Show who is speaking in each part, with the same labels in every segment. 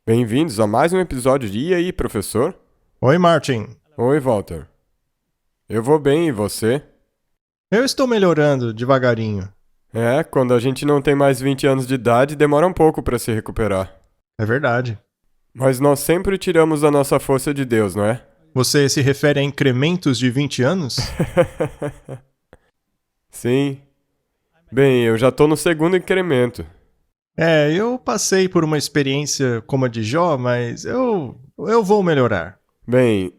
Speaker 1: Bem-vindos a mais um episódio de E aí, professor?
Speaker 2: Oi, Martin.
Speaker 1: Oi, Walter. Eu vou bem, e você?
Speaker 2: Eu estou melhorando devagarinho.
Speaker 1: Quando a gente não tem mais 20 anos de idade, demora um pouco para se recuperar.
Speaker 2: É verdade.
Speaker 1: Mas nós sempre tiramos a nossa força de Deus, não é?
Speaker 2: Você se refere a incrementos de 20 anos?
Speaker 1: Sim. Bem, eu já tô no segundo incremento.
Speaker 2: Eu passei por uma experiência como a de Jó, mas eu vou melhorar.
Speaker 1: Bem,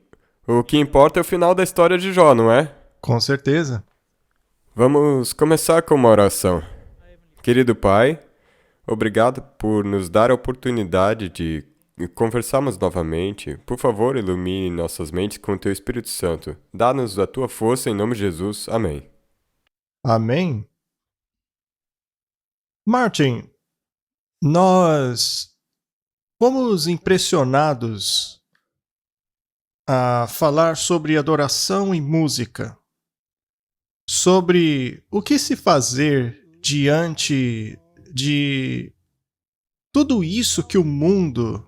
Speaker 1: o que importa é o final da história de Jó, não é?
Speaker 2: Com certeza.
Speaker 1: Vamos começar com uma oração. Querido Pai, obrigado por nos dar a oportunidade de conversarmos novamente. Por favor, ilumine nossas mentes com o Teu Espírito Santo. Dá-nos a Tua força em nome de Jesus. Amém.
Speaker 2: Amém? Martin, nós fomos impressionados a falar sobre adoração e música, sobre o que se fazer diante de tudo isso que o mundo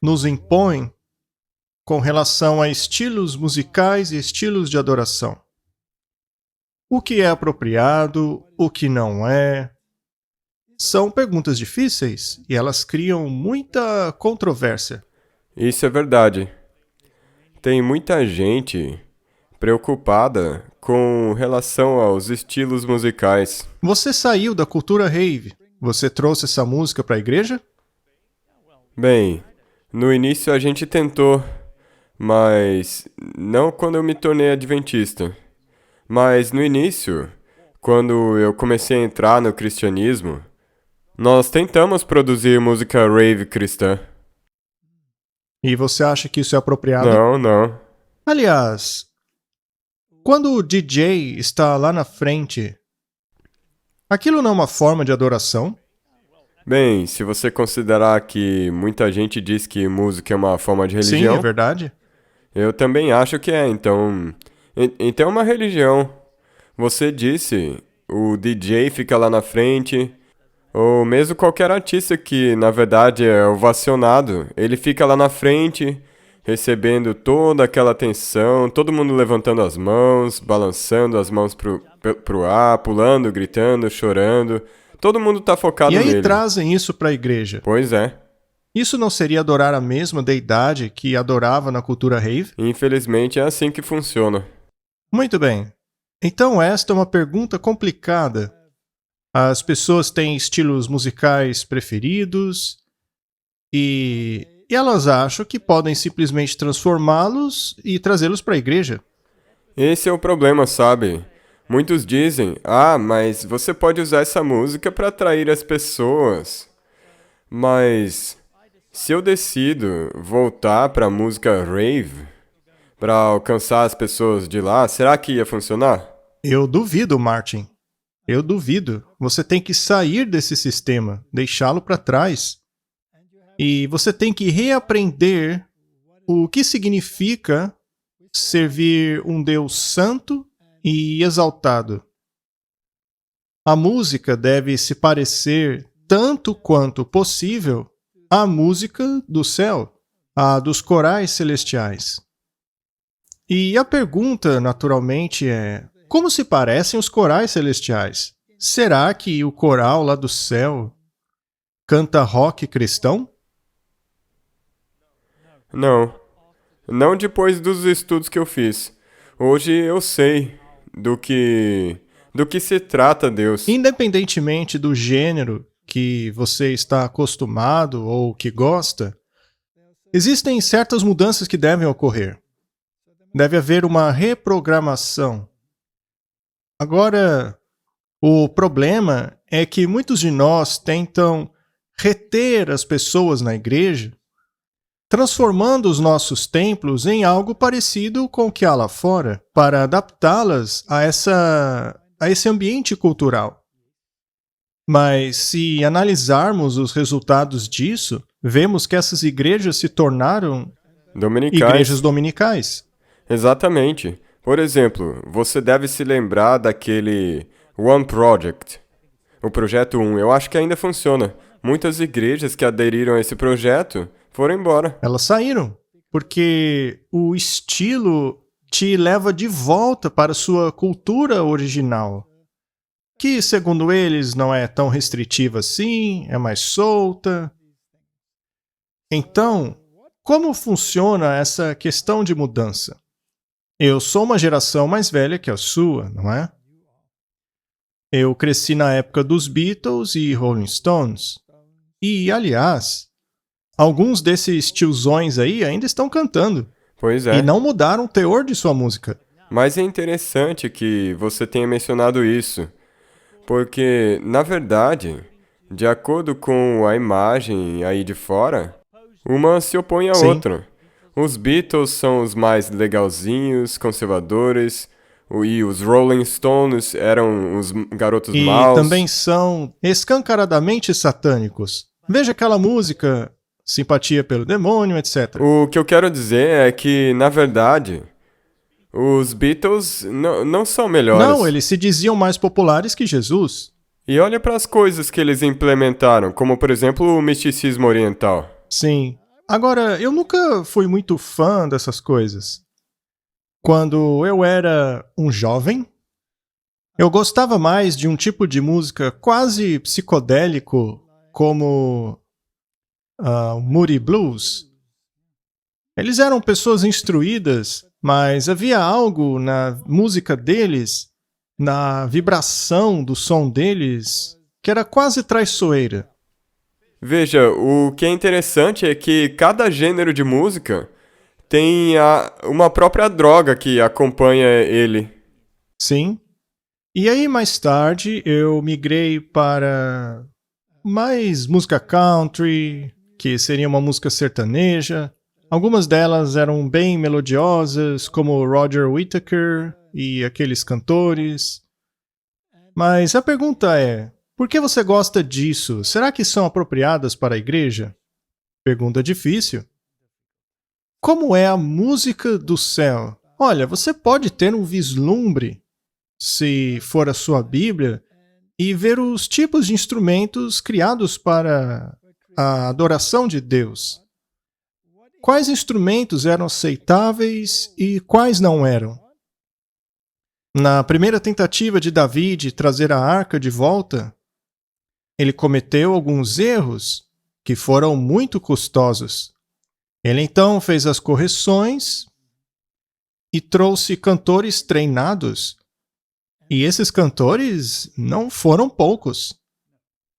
Speaker 2: nos impõe com relação a estilos musicais e estilos de adoração. O que é apropriado, o que não é. São perguntas difíceis e elas criam muita controvérsia.
Speaker 1: Isso é verdade. Tem muita gente preocupada com relação aos estilos musicais.
Speaker 2: Você saiu da cultura rave. Você trouxe essa música para a igreja?
Speaker 1: Bem, no início a gente tentou, mas não quando eu me tornei adventista. Mas no início, quando eu comecei a entrar no cristianismo, nós tentamos produzir música rave cristã.
Speaker 2: E você acha que isso é apropriado?
Speaker 1: Não.
Speaker 2: Aliás, quando o DJ está lá na frente, aquilo não é uma forma de adoração?
Speaker 1: Bem, se você considerar que muita gente diz que música é uma forma de
Speaker 2: Sim,
Speaker 1: religião,
Speaker 2: é verdade.
Speaker 1: eu também acho que é, então é uma religião. Você disse, o DJ fica lá na frente, ou mesmo qualquer artista que, na verdade, é ovacionado, ele fica lá na frente, recebendo toda aquela atenção, todo mundo levantando as mãos, balançando as mãos pro ar, pulando, gritando, chorando. Todo mundo tá focado
Speaker 2: E aí
Speaker 1: nele.
Speaker 2: trazem isso para a igreja.
Speaker 1: Pois é.
Speaker 2: Isso não seria adorar a mesma deidade que adorava na cultura rave?
Speaker 1: Infelizmente é assim que funciona.
Speaker 2: Muito bem. Então esta é uma pergunta complicada. As pessoas têm estilos musicais preferidos e elas acham que podem simplesmente transformá-los e trazê-los para a igreja.
Speaker 1: Esse é o problema, sabe? Muitos dizem, mas você pode usar essa música para atrair as pessoas. Mas se eu decido voltar para a música rave, para alcançar as pessoas de lá, será que ia funcionar?
Speaker 2: Eu duvido, Martin. Eu duvido. Você tem que sair desse sistema, deixá-lo para trás. E você tem que reaprender o que significa servir um Deus santo e exaltado. A música deve se parecer tanto quanto possível à música do céu, à dos corais celestiais. E a pergunta, naturalmente, é: como se parecem os corais celestiais? Será que o coral lá do céu canta rock cristão?
Speaker 1: Não depois dos estudos que eu fiz. Hoje eu sei do que se trata Deus.
Speaker 2: Independentemente do gênero que você está acostumado ou que gosta, existem certas mudanças que devem ocorrer. Deve haver uma reprogramação. Agora, o problema é que muitos de nós tentam reter as pessoas na igreja, transformando os nossos templos em algo parecido com o que há lá fora, para adaptá-las a esse ambiente cultural. Mas se analisarmos os resultados disso, vemos que essas igrejas se tornaram
Speaker 1: Dominicais.
Speaker 2: igrejas dominicais.
Speaker 1: Exatamente. Por exemplo, você deve se lembrar daquele One Project. O Projeto 1, eu acho que ainda funciona. Muitas igrejas que aderiram a esse projeto foram embora.
Speaker 2: Elas saíram, porque o estilo te leva de volta para sua cultura original, que, segundo eles, não é tão restritiva assim, é mais solta. Então, como funciona essa questão de mudança? Eu sou uma geração mais velha que a sua, não é? Eu cresci na época dos Beatles e Rolling Stones. E, aliás, alguns desses tiozões aí ainda estão cantando.
Speaker 1: Pois
Speaker 2: E
Speaker 1: é.
Speaker 2: não mudaram o teor de sua música.
Speaker 1: Mas é interessante que você tenha mencionado isso, porque, na verdade, de acordo com a imagem aí de fora, uma se opõe à
Speaker 2: Sim.
Speaker 1: outra. Os Beatles são os mais legalzinhos, conservadores, e os Rolling Stones eram os garotos
Speaker 2: E
Speaker 1: maus.
Speaker 2: também são escancaradamente satânicos. Veja aquela música, Simpatia pelo Demônio, etc.
Speaker 1: O que eu quero dizer é que, na verdade, os Beatles não são melhores.
Speaker 2: Não, eles se diziam mais populares que Jesus.
Speaker 1: E olha para as coisas que eles implementaram, como, por exemplo, o misticismo oriental.
Speaker 2: Sim. Agora, eu nunca fui muito fã dessas coisas. Quando eu era um jovem, eu gostava mais de um tipo de música quase psicodélico, como o Moody Blues. Eles eram pessoas instruídas, mas havia algo na música deles, na vibração do som deles, que era quase traiçoeira.
Speaker 1: Veja, o que é interessante é que cada gênero de música tem uma própria droga que acompanha ele.
Speaker 2: Sim. E aí, mais tarde, eu migrei para mais música country, que seria uma música sertaneja. Algumas delas eram bem melodiosas, como Roger Whittaker e aqueles cantores. Mas a pergunta é, por que você gosta disso? Será que são apropriadas para a igreja? Pergunta difícil. Como é a música do céu? Olha, você pode ter um vislumbre, se for a sua Bíblia, e ver os tipos de instrumentos criados para a adoração de Deus. Quais instrumentos eram aceitáveis e quais não eram? Na primeira tentativa de Davi de trazer a arca de volta, ele cometeu alguns erros que foram muito custosos. Ele então fez as correções e trouxe cantores treinados. E esses cantores não foram poucos.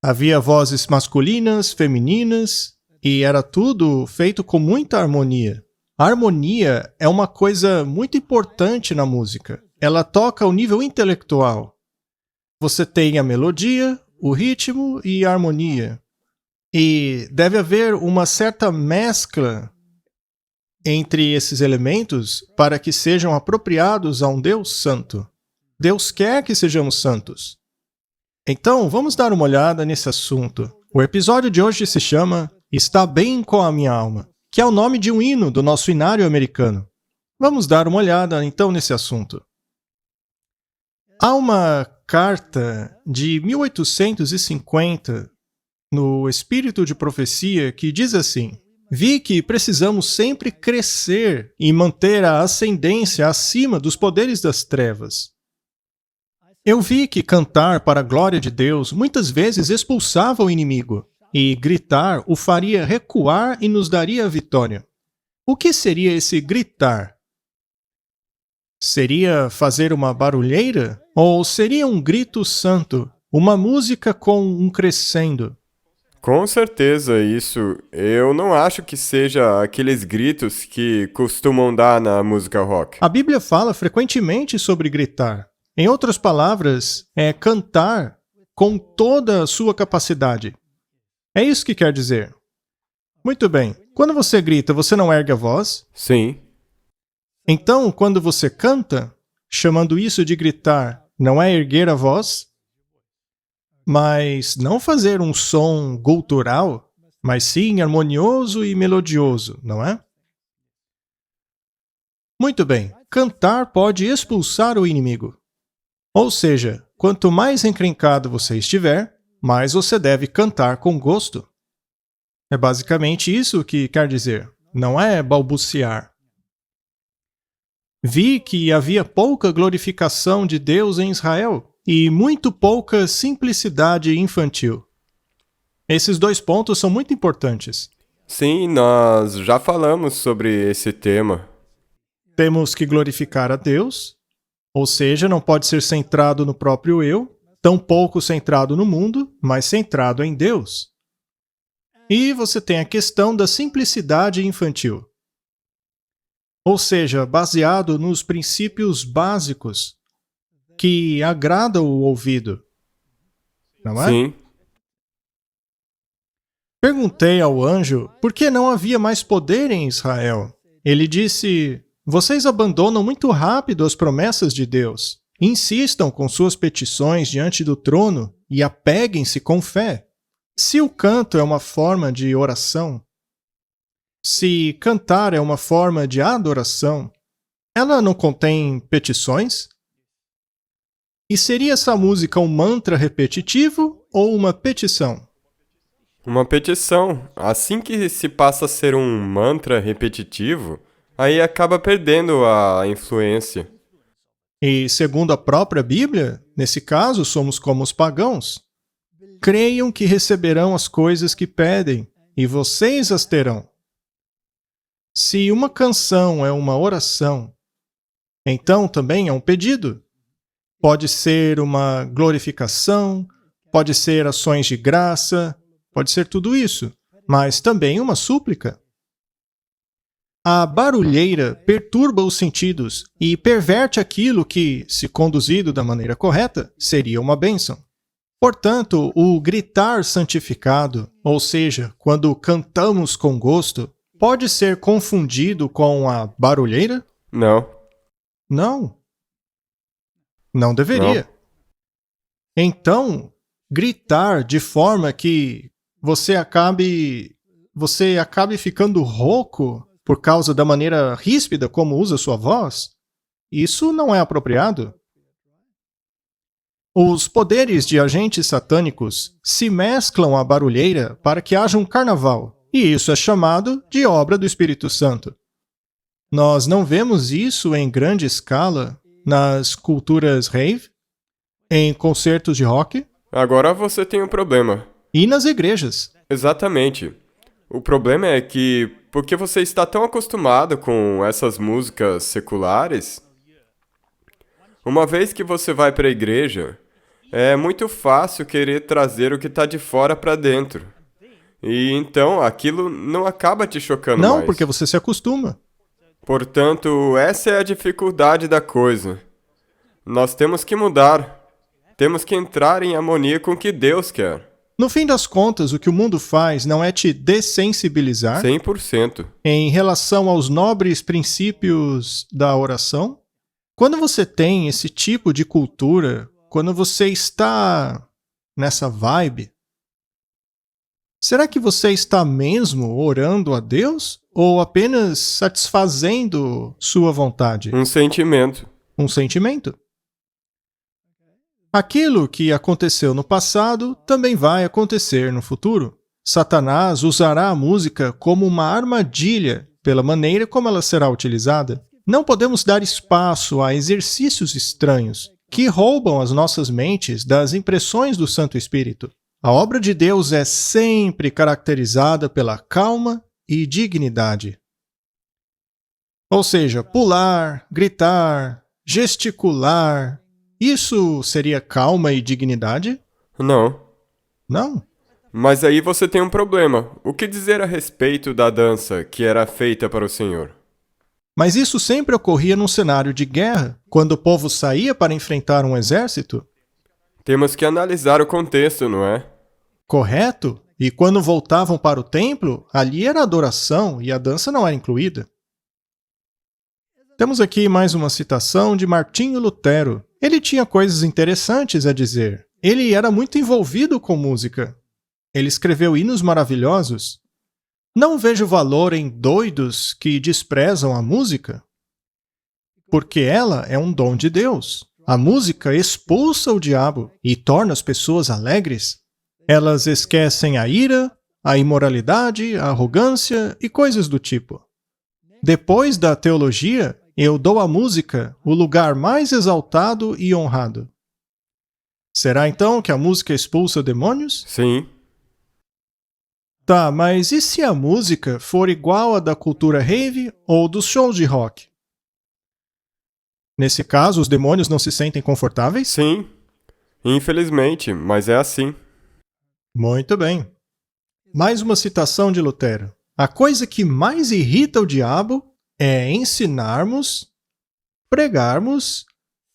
Speaker 2: Havia vozes masculinas, femininas, e era tudo feito com muita harmonia. A harmonia é uma coisa muito importante na música. Ela toca ao nível intelectual. Você tem a melodia, o ritmo e a harmonia. E deve haver uma certa mescla entre esses elementos para que sejam apropriados a um Deus santo. Deus quer que sejamos santos. Então, vamos dar uma olhada nesse assunto. O episódio de hoje se chama Está Bem com a Minha Alma, que é o nome de um hino do nosso hinário americano. Vamos dar uma olhada, então, nesse assunto. Há uma carta de 1850 no Espírito de Profecia que diz assim: vi que precisamos sempre crescer e manter a ascendência acima dos poderes das trevas. Eu vi que cantar para a glória de Deus muitas vezes expulsava o inimigo, e gritar o faria recuar e nos daria a vitória. O que seria esse gritar? Seria fazer uma barulheira? Ou seria um grito santo, uma música com um crescendo?
Speaker 1: Com certeza, isso. Eu não acho que seja aqueles gritos que costumam dar na música rock.
Speaker 2: A Bíblia fala frequentemente sobre gritar. Em outras palavras, é cantar com toda a sua capacidade. É isso que quer dizer. Muito bem. Quando você grita, você não ergue a voz?
Speaker 1: Sim.
Speaker 2: Então, quando você canta, chamando isso de gritar, não é erguer a voz? Mas não fazer um som gutural, mas sim harmonioso e melodioso, não é? Muito bem. Cantar pode expulsar o inimigo. Ou seja, quanto mais encrencado você estiver, mas você deve cantar com gosto. É basicamente isso que quer dizer. Não é balbuciar. Vi que havia pouca glorificação de Deus em Israel e muito pouca simplicidade infantil. Esses 2 pontos são muito importantes.
Speaker 1: Sim, nós já falamos sobre esse tema.
Speaker 2: Temos que glorificar a Deus, ou seja, não pode ser centrado no próprio eu, tampouco centrado no mundo, mas centrado em Deus. E você tem a questão da simplicidade infantil. Ou seja, baseado nos princípios básicos que agradam o ouvido. Não é?
Speaker 1: Sim.
Speaker 2: Perguntei ao anjo por que não havia mais poder em Israel. Ele disse: vocês abandonam muito rápido as promessas de Deus. Insistam com suas petições diante do trono e apeguem-se com fé. Se o canto é uma forma de oração, se cantar é uma forma de adoração, ela não contém petições? E seria essa música um mantra repetitivo ou uma petição?
Speaker 1: Uma petição. Assim que se passa a ser um mantra repetitivo, aí acaba perdendo a influência.
Speaker 2: E, segundo a própria Bíblia, nesse caso, somos como os pagãos. Creiam que receberão as coisas que pedem, e vocês as terão. Se uma canção é uma oração, então também é um pedido. Pode ser uma glorificação, pode ser ações de graça, pode ser tudo isso, mas também uma súplica. A barulheira perturba os sentidos e perverte aquilo que, se conduzido da maneira correta, seria uma bênção. Portanto, o gritar santificado, ou seja, quando cantamos com gosto, pode ser confundido com a barulheira?
Speaker 1: Não.
Speaker 2: Não. Não deveria.
Speaker 1: Não.
Speaker 2: Então, gritar de forma que você acabe ficando rouco por causa da maneira ríspida como usa sua voz, isso não é apropriado. Os poderes de agentes satânicos se mesclam à barulheira para que haja um carnaval, e isso é chamado de obra do Espírito Santo. Nós não vemos isso em grande escala nas culturas rave, em concertos de rock
Speaker 1: Agora você tem um problema.
Speaker 2: e nas igrejas.
Speaker 1: Exatamente. O problema é que, porque você está tão acostumado com essas músicas seculares, uma vez que você vai para a igreja, é muito fácil querer trazer o que está de fora para dentro. E então aquilo não acaba te chocando
Speaker 2: Não,
Speaker 1: mais.
Speaker 2: porque você se acostuma.
Speaker 1: Portanto, essa é a dificuldade da coisa. Nós temos que mudar. Temos que entrar em harmonia com o que Deus quer.
Speaker 2: No fim das contas, o que o mundo faz não é te dessensibilizar
Speaker 1: 100%.
Speaker 2: em relação aos nobres princípios da oração? Quando você tem esse tipo de cultura, quando você está nessa vibe, será que você está mesmo orando a Deus ou apenas satisfazendo sua vontade?
Speaker 1: Um sentimento.
Speaker 2: Um sentimento. Aquilo que aconteceu no passado também vai acontecer no futuro. Satanás usará a música como uma armadilha pela maneira como ela será utilizada. Não podemos dar espaço a exercícios estranhos que roubam as nossas mentes das impressões do Santo Espírito. A obra de Deus é sempre caracterizada pela calma e dignidade. Ou seja, pular, gritar, gesticular, isso seria calma e dignidade?
Speaker 1: Não.
Speaker 2: Não.
Speaker 1: Mas aí você tem um problema. O que dizer a respeito da dança que era feita para o Senhor?
Speaker 2: Mas isso sempre ocorria num cenário de guerra, quando o povo saía para enfrentar um exército?
Speaker 1: Temos que analisar o contexto, não é?
Speaker 2: Correto? E quando voltavam para o templo, ali era adoração e a dança não era incluída. Temos aqui mais uma citação de Martinho Lutero. Ele tinha coisas interessantes a dizer. Ele era muito envolvido com música. Ele escreveu hinos maravilhosos. Não vejo valor em doidos que desprezam a música, porque ela é um dom de Deus. A música expulsa o diabo e torna as pessoas alegres. Elas esquecem a ira, a imoralidade, a arrogância e coisas do tipo. Depois da teologia, eu dou à música o lugar mais exaltado e honrado. Será então que a música expulsa demônios?
Speaker 1: Sim.
Speaker 2: Tá, mas e se a música for igual à da cultura rave ou dos shows de rock? Nesse caso, os demônios não se sentem confortáveis?
Speaker 1: Sim. Infelizmente, mas é assim.
Speaker 2: Muito bem. Mais uma citação de Lutero. A coisa que mais irrita o diabo é ensinarmos, pregarmos,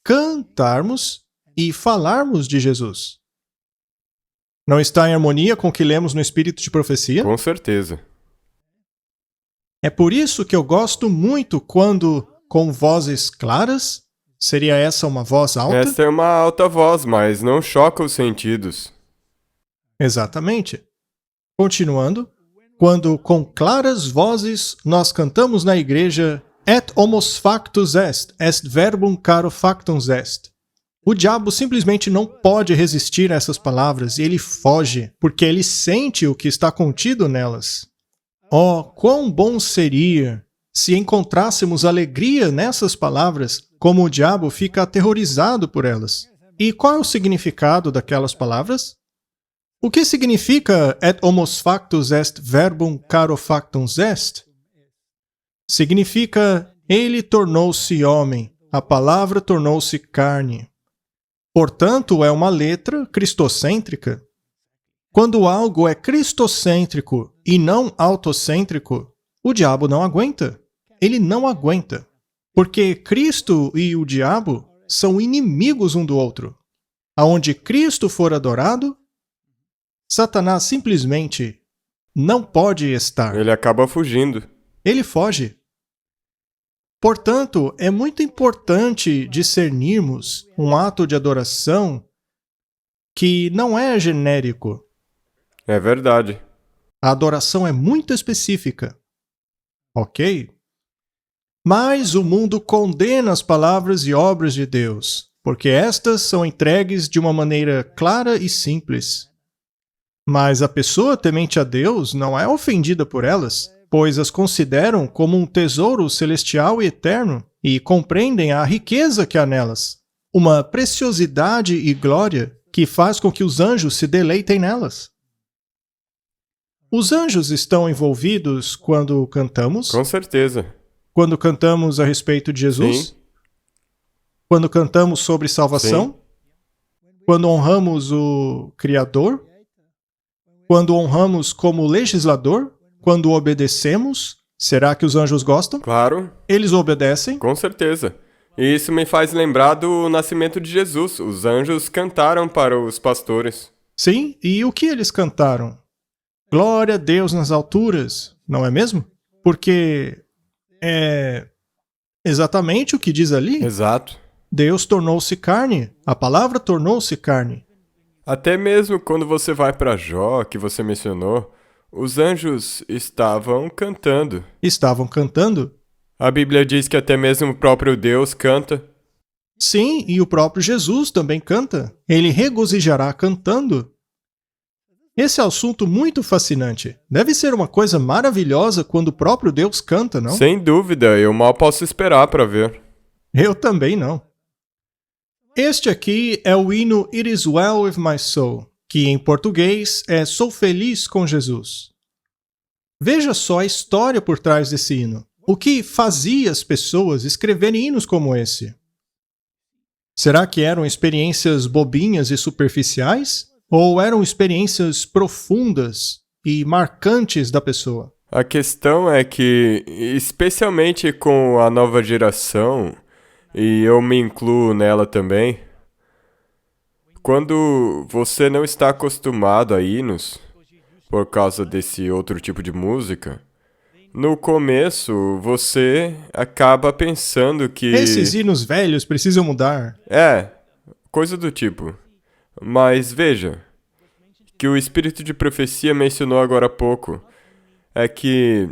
Speaker 2: cantarmos e falarmos de Jesus. Não está em harmonia com o que lemos no Espírito de Profecia?
Speaker 1: Com certeza.
Speaker 2: É por isso que eu gosto muito quando, com vozes claras, seria essa uma voz alta?
Speaker 1: Essa é uma alta voz, mas não choca os sentidos.
Speaker 2: Exatamente. Continuando, quando com claras vozes nós cantamos na igreja Et homos factus est verbum caro factum est. O diabo simplesmente não pode resistir a essas palavras e ele foge, porque ele sente o que está contido nelas. Oh, quão bom seria se encontrássemos alegria nessas palavras, como o diabo fica aterrorizado por elas. E qual é o significado daquelas palavras? O que significa et homos factus est verbum caro factum est? Significa ele tornou-se homem, a palavra tornou-se carne. Portanto, é uma letra cristocêntrica. Quando algo é cristocêntrico e não autocêntrico, o diabo não aguenta. Ele não aguenta. Porque Cristo e o diabo são inimigos um do outro. Aonde Cristo for adorado, Satanás simplesmente não pode estar.
Speaker 1: Ele acaba fugindo.
Speaker 2: Ele foge. Portanto, é muito importante discernirmos um ato de adoração que não é genérico.
Speaker 1: É verdade.
Speaker 2: A adoração é muito específica. Ok? Mas o mundo condena as palavras e obras de Deus, porque estas são entregues de uma maneira clara e simples. Mas a pessoa temente a Deus não é ofendida por elas, pois as consideram como um tesouro celestial e eterno e compreendem a riqueza que há nelas, uma preciosidade e glória que faz com que os anjos se deleitem nelas. Os anjos estão envolvidos quando cantamos?
Speaker 1: Com certeza.
Speaker 2: Quando cantamos a respeito de Jesus?
Speaker 1: Sim.
Speaker 2: Quando cantamos sobre salvação?
Speaker 1: Sim.
Speaker 2: Quando honramos o Criador? Quando honramos como legislador? Quando obedecemos? Será que os anjos gostam?
Speaker 1: Claro.
Speaker 2: Eles obedecem?
Speaker 1: Com certeza. E isso me faz lembrar do nascimento de Jesus. Os anjos cantaram para os pastores.
Speaker 2: Sim, e o que eles cantaram? Glória a Deus nas alturas, não é mesmo? Porque é exatamente o que diz ali.
Speaker 1: Exato.
Speaker 2: Deus tornou-se carne, a palavra tornou-se carne.
Speaker 1: Até mesmo quando você vai para Jó, que você mencionou, os anjos estavam cantando.
Speaker 2: Estavam cantando?
Speaker 1: A Bíblia diz que até mesmo o próprio Deus canta.
Speaker 2: Sim, e o próprio Jesus também canta. Ele regozijará cantando. Esse é um assunto muito fascinante. Deve ser uma coisa maravilhosa quando o próprio Deus canta, não?
Speaker 1: Sem dúvida, eu mal posso esperar para ver.
Speaker 2: Eu também não. Este aqui é o hino It Is Well With My Soul, que em português é Sou Feliz com Jesus. Veja só a história por trás desse hino. O que fazia as pessoas escreverem hinos como esse? Será que eram experiências bobinhas e superficiais? Ou eram experiências profundas e marcantes da pessoa?
Speaker 1: A questão é que, especialmente com a nova geração, e eu me incluo nela também, quando você não está acostumado a hinos, por causa desse outro tipo de música, no começo você acaba pensando que...
Speaker 2: Esses hinos velhos precisam mudar.
Speaker 1: É, coisa do tipo. Mas veja, que o espírito de profecia mencionou agora há pouco, é que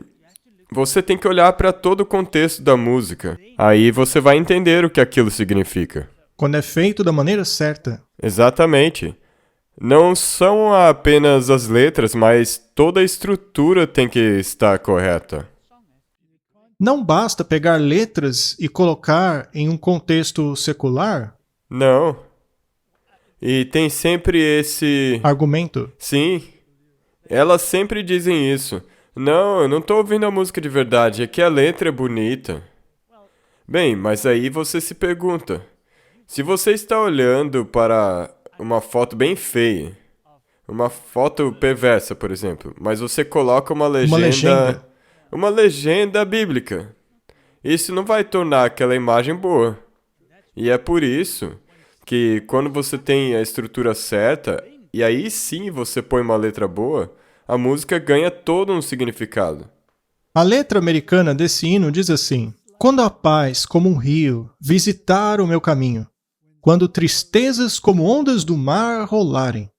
Speaker 1: você tem que olhar para todo o contexto da música. Aí você vai entender o que aquilo significa.
Speaker 2: Quando é feito da maneira certa.
Speaker 1: Exatamente. Não são apenas as letras, mas toda a estrutura tem que estar correta.
Speaker 2: Não basta pegar letras e colocar em um contexto secular?
Speaker 1: Não. E tem sempre esse...
Speaker 2: Argumento.
Speaker 1: Sim, elas sempre dizem isso. Não, eu não tô ouvindo a música de verdade, é que a letra é bonita. Bem, mas aí você se pergunta, se você está olhando para uma foto bem feia, uma foto perversa, por exemplo, mas você coloca uma legenda, uma legenda bíblica, isso não vai tornar aquela imagem boa. E é por isso que quando você tem a estrutura certa, e aí sim você põe uma letra boa, a música ganha todo um significado.
Speaker 2: A letra americana desse hino diz assim: quando a paz, como um rio, visitar o meu caminho, quando tristezas como ondas do mar rolarem,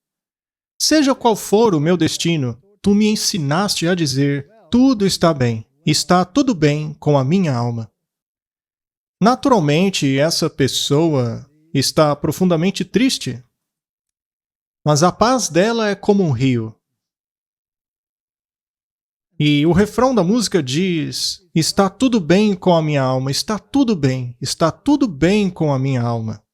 Speaker 2: seja qual for o meu destino, tu me ensinaste a dizer: tudo está tudo bem com a minha alma. Naturalmente, essa pessoa está profundamente triste, mas a paz dela é como um rio. E o refrão da música diz: está tudo bem com a minha alma, está tudo bem com a minha alma.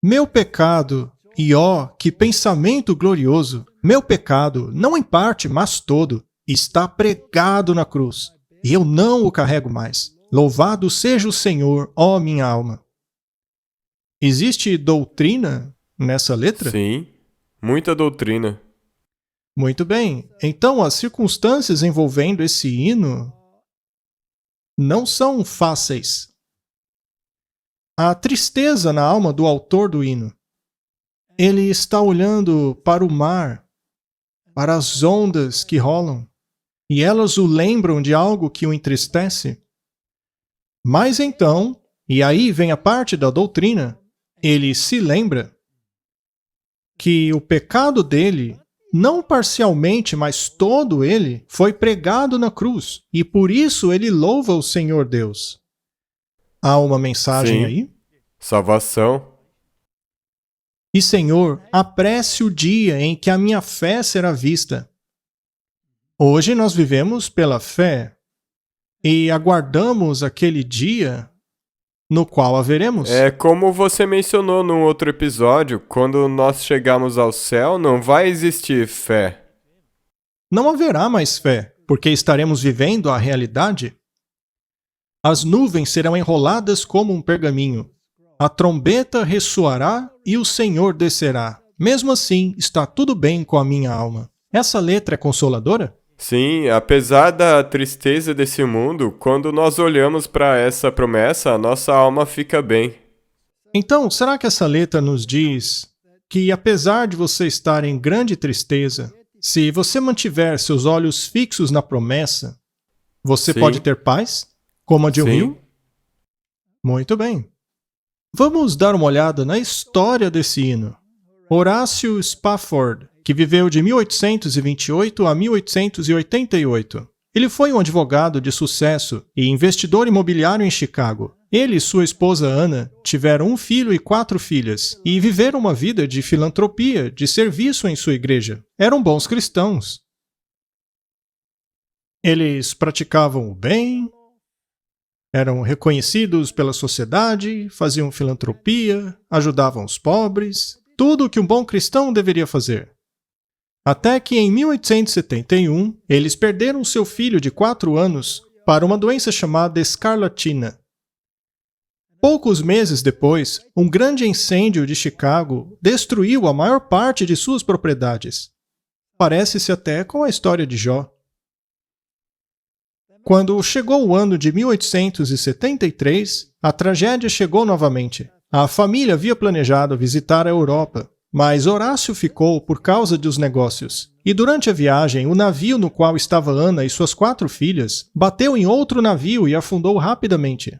Speaker 2: Meu pecado, e ó, que pensamento glorioso, meu pecado, não em parte, mas todo, está pregado na cruz, e eu não o carrego mais. Louvado seja o Senhor, ó minha alma. Existe doutrina nessa letra?
Speaker 1: Sim, muita doutrina.
Speaker 2: Muito bem. Então, as circunstâncias envolvendo esse hino não são fáceis. Há tristeza na alma do autor do hino. Ele está olhando para o mar, para as ondas que rolam, e elas o lembram de algo que o entristece. Mas então, e aí vem a parte da doutrina, ele se lembra que o pecado dele, não parcialmente, mas todo ele, foi pregado na cruz. E por isso ele louva o Senhor Deus. Há uma mensagem
Speaker 1: Sim,
Speaker 2: aí?
Speaker 1: salvação.
Speaker 2: E Senhor, apresse o dia em que a minha fé será vista. Hoje nós vivemos pela fé e aguardamos aquele dia no qual haveremos.
Speaker 1: É como você mencionou num outro episódio, quando nós chegarmos ao céu, não vai existir fé.
Speaker 2: Não haverá mais fé, porque estaremos vivendo a realidade. As nuvens serão enroladas como um pergaminho. A trombeta ressoará e o Senhor descerá. Mesmo assim, está tudo bem com a minha alma. Essa letra é consoladora?
Speaker 1: Sim, apesar da tristeza desse mundo, quando nós olhamos para essa promessa, a nossa alma fica bem.
Speaker 2: Então, será que essa letra nos diz que, apesar de você estar em grande tristeza, se você mantiver seus olhos fixos na promessa, você
Speaker 1: Sim.
Speaker 2: pode ter paz? Como a de um
Speaker 1: Sim.
Speaker 2: rio? Muito bem. Vamos dar uma olhada na história desse hino. Horácio Spafford, que viveu de 1828 a 1888. Ele foi um advogado de sucesso e investidor imobiliário em Chicago. Ele e sua esposa Anna tiveram um filho e 4 filhas e viveram uma vida de filantropia, de serviço em sua igreja. Eram bons cristãos. Eles praticavam o bem, eram reconhecidos pela sociedade, faziam filantropia, ajudavam os pobres, tudo o que um bom cristão deveria fazer. Até que em 1871, eles perderam seu filho de 4 anos para uma doença chamada escarlatina. Poucos meses depois, um grande incêndio de Chicago destruiu a maior parte de suas propriedades. Parece-se até com a história de Jó. Quando chegou o ano de 1873, a tragédia chegou novamente. A família havia planejado visitar a Europa, mas Horácio ficou por causa dos negócios. E durante a viagem, o navio no qual estava Ana e suas 4 filhas bateu em outro navio e afundou rapidamente.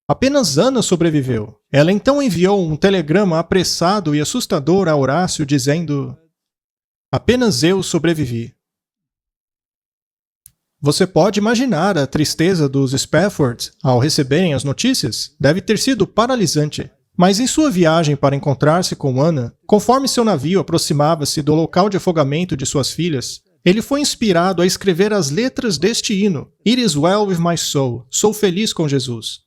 Speaker 2: Apenas Ana sobreviveu. Ela então enviou um telegrama apressado e assustador a Horácio dizendo: "Apenas eu sobrevivi." Você pode imaginar a tristeza dos Spaffords ao receberem as notícias? Deve ter sido paralisante. Mas em sua viagem para encontrar-se com Ana, conforme seu navio aproximava-se do local de afogamento de suas filhas, ele foi inspirado a escrever as letras deste hino, It is well with my soul, sou feliz com Jesus.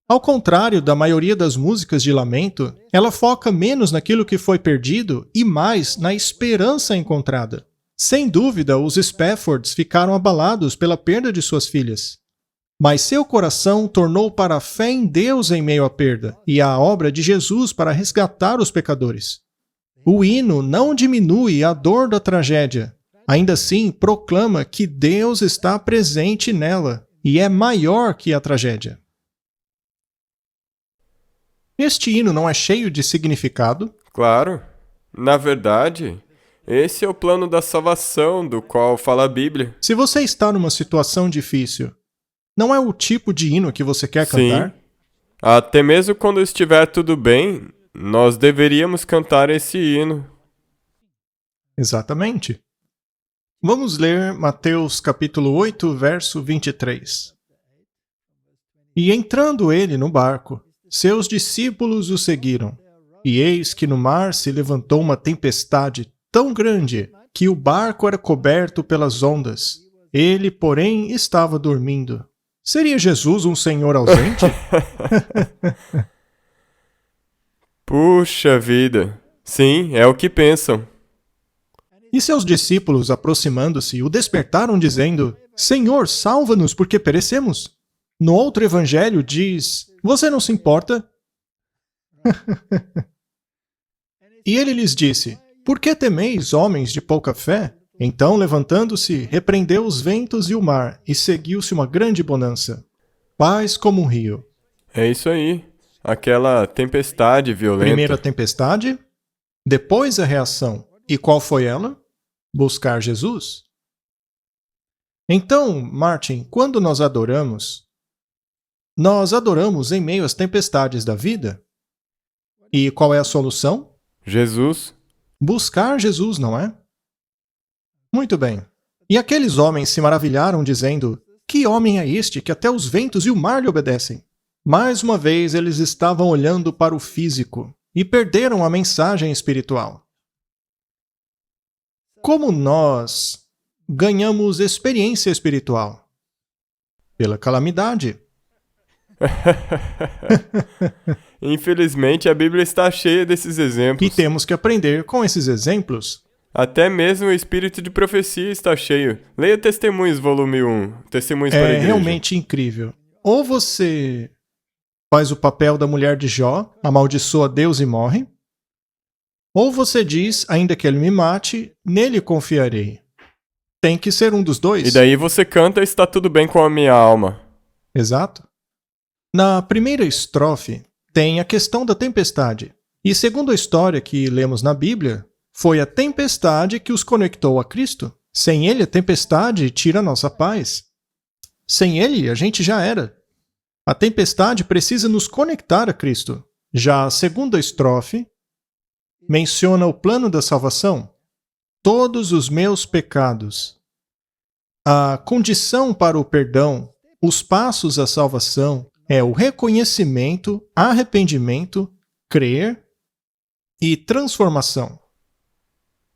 Speaker 2: Ao contrário da maioria das músicas de lamento, ela foca menos naquilo que foi perdido e mais na esperança encontrada. Sem dúvida, os Spaffords ficaram abalados pela perda de suas filhas. Mas seu coração tornou para a fé em Deus em meio à perda e à obra de Jesus para resgatar os pecadores. O hino não diminui a dor da tragédia. Ainda assim, proclama que Deus está presente nela e é maior que a tragédia. Este hino não é cheio de significado?
Speaker 1: Claro. Na verdade, esse é o plano da salvação do qual fala a Bíblia.
Speaker 2: Se você está numa situação difícil, não é o tipo de hino que você quer cantar?
Speaker 1: Sim. Até mesmo quando estiver tudo bem, nós deveríamos cantar esse hino.
Speaker 2: Exatamente. Vamos ler Mateus capítulo 8, verso 23. E entrando ele no barco, seus discípulos o seguiram. E eis que no mar se levantou uma tempestade tão grande que o barco era coberto pelas ondas. Ele, porém, estava dormindo. Seria Jesus um senhor ausente?
Speaker 1: Puxa vida. Sim, é o que pensam.
Speaker 2: E seus discípulos, aproximando-se, o despertaram, dizendo: Senhor, salva-nos, porque perecemos. No outro evangelho diz: Você não se importa? E ele lhes disse: Por que temeis, homens de pouca fé? Então, levantando-se, repreendeu os ventos e o mar, e seguiu-se uma grande bonança. Paz como um rio.
Speaker 1: É isso aí. Aquela tempestade violenta.
Speaker 2: Primeira tempestade, depois a reação. E qual foi ela? Buscar Jesus. Então, Martin, quando nós adoramos em meio às tempestades da vida. E qual é a solução?
Speaker 1: Jesus.
Speaker 2: Buscar Jesus, não é? Muito bem. E aqueles homens se maravilharam, dizendo: Que homem é este que até os ventos e o mar lhe obedecem? Mais uma vez eles estavam olhando para o físico e perderam a mensagem espiritual. Como nós ganhamos experiência espiritual? Pela calamidade.
Speaker 1: Infelizmente, a Bíblia está cheia desses exemplos.
Speaker 2: E temos que aprender com esses exemplos.
Speaker 1: Até mesmo o espírito de profecia está cheio. Leia Testemunhos, volume 1. Testemunhos para a Igreja.
Speaker 2: É realmente incrível. Ou você faz o papel da mulher de Jó, amaldiçoa Deus e morre. Ou você diz, ainda que ele me mate, nele confiarei. Tem que ser um dos dois.
Speaker 1: E daí você canta Está tudo bem com a minha alma.
Speaker 2: Exato. Na primeira estrofe, tem a questão da tempestade. E segundo a história que lemos na Bíblia, foi a tempestade que os conectou a Cristo. Sem ele, a tempestade tira a nossa paz. Sem ele, a gente já era. A tempestade precisa nos conectar a Cristo. Já a segunda estrofe menciona o plano da salvação. Todos os meus pecados. A condição para o perdão, os passos à salvação, é o reconhecimento, arrependimento, crer e transformação.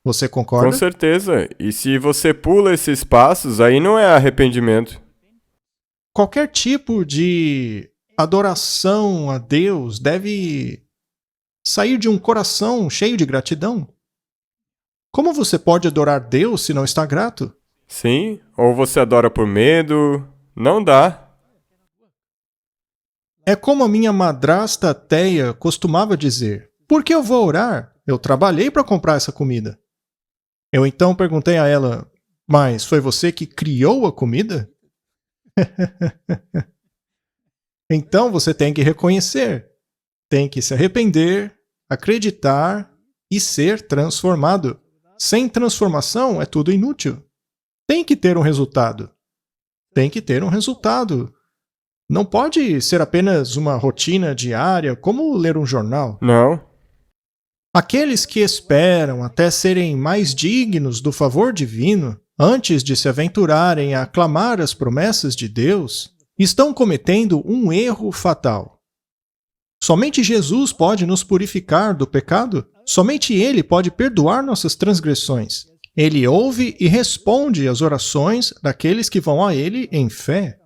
Speaker 2: Você concorda?
Speaker 1: Com certeza. E se você pula esses passos, aí não é arrependimento.
Speaker 2: Qualquer tipo de adoração a Deus deve sair de um coração cheio de gratidão. Como você pode adorar Deus se não está grato?
Speaker 1: Sim, ou você adora por medo. Não dá.
Speaker 2: É como a minha madrasta ateia costumava dizer: Por que eu vou orar? Eu trabalhei para comprar essa comida. Eu então perguntei a ela: Mas foi você que criou a comida? Então você tem que reconhecer, tem que se arrepender, acreditar e ser transformado. Sem transformação é tudo inútil. Tem que ter um resultado. Tem que ter um resultado. Não pode ser apenas uma rotina diária, como ler um jornal.
Speaker 1: Não.
Speaker 2: Aqueles que esperam até serem mais dignos do favor divino, antes de se aventurarem a aclamar as promessas de Deus, estão cometendo um erro fatal. Somente Jesus pode nos purificar do pecado. Somente Ele pode perdoar nossas transgressões. Ele ouve e responde às orações daqueles que vão a Ele em fé.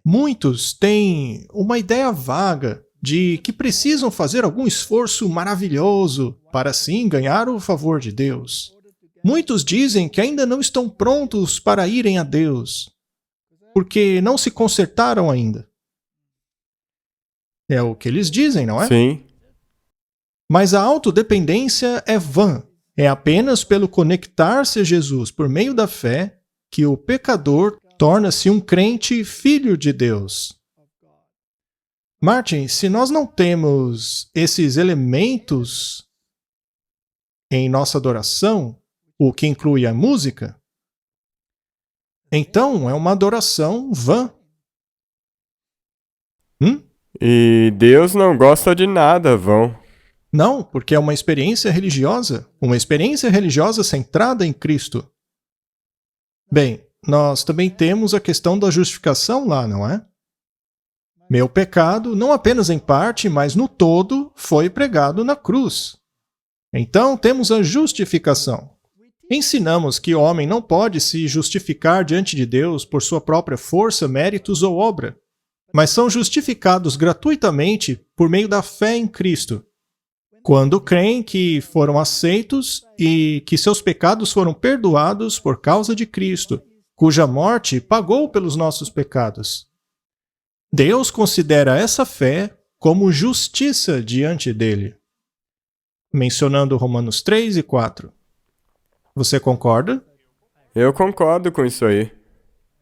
Speaker 2: Muitos têm uma ideia vaga de que precisam fazer algum esforço maravilhoso para assim ganhar o favor de Deus. Muitos dizem que ainda não estão prontos para irem a Deus, porque não se consertaram ainda. É o que eles dizem, não é?
Speaker 1: Sim.
Speaker 2: Mas a autodependência é vã. É apenas pelo conectar-se a Jesus por meio da fé que o pecador torna-se um crente filho de Deus. Martin, se nós não temos esses elementos em nossa adoração, o que inclui a música, então é uma adoração vã.
Speaker 1: E Deus não gosta de nada vão.
Speaker 2: Não, porque é uma experiência religiosa centrada em Cristo. Bem, nós também temos a questão da justificação lá, não é? Meu pecado, não apenas em parte, mas no todo, foi pregado na cruz. Então temos a justificação. Ensinamos que o homem não pode se justificar diante de Deus por sua própria força, méritos ou obra, mas são justificados gratuitamente por meio da fé em Cristo, quando creem que foram aceitos e que seus pecados foram perdoados por causa de Cristo, cuja morte pagou pelos nossos pecados. Deus considera essa fé como justiça diante dele. Mencionando Romanos 3 e 4. Você concorda?
Speaker 1: Eu concordo com isso aí.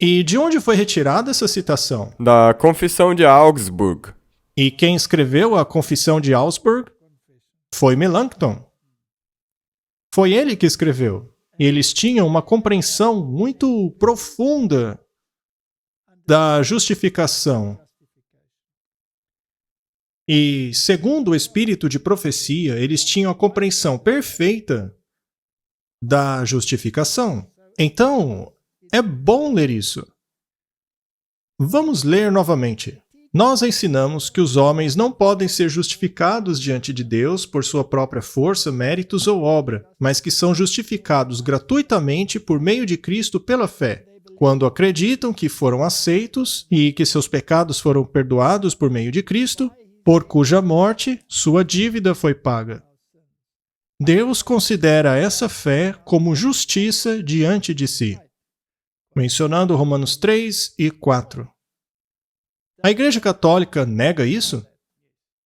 Speaker 2: E de onde foi retirada essa citação?
Speaker 1: Da Confissão de Augsburg.
Speaker 2: E quem escreveu a Confissão de Augsburg? Foi Melanchthon. Foi ele que escreveu. Eles tinham uma compreensão muito profunda da justificação. E, segundo o espírito de profecia, eles tinham a compreensão perfeita da justificação. Então, é bom ler isso. Vamos ler novamente. Nós ensinamos que os homens não podem ser justificados diante de Deus por sua própria força, méritos ou obra, mas que são justificados gratuitamente por meio de Cristo pela fé, quando acreditam que foram aceitos e que seus pecados foram perdoados por meio de Cristo, por cuja morte sua dívida foi paga. Deus considera essa fé como justiça diante de si. Mencionando Romanos 3 e 4. A Igreja Católica nega isso?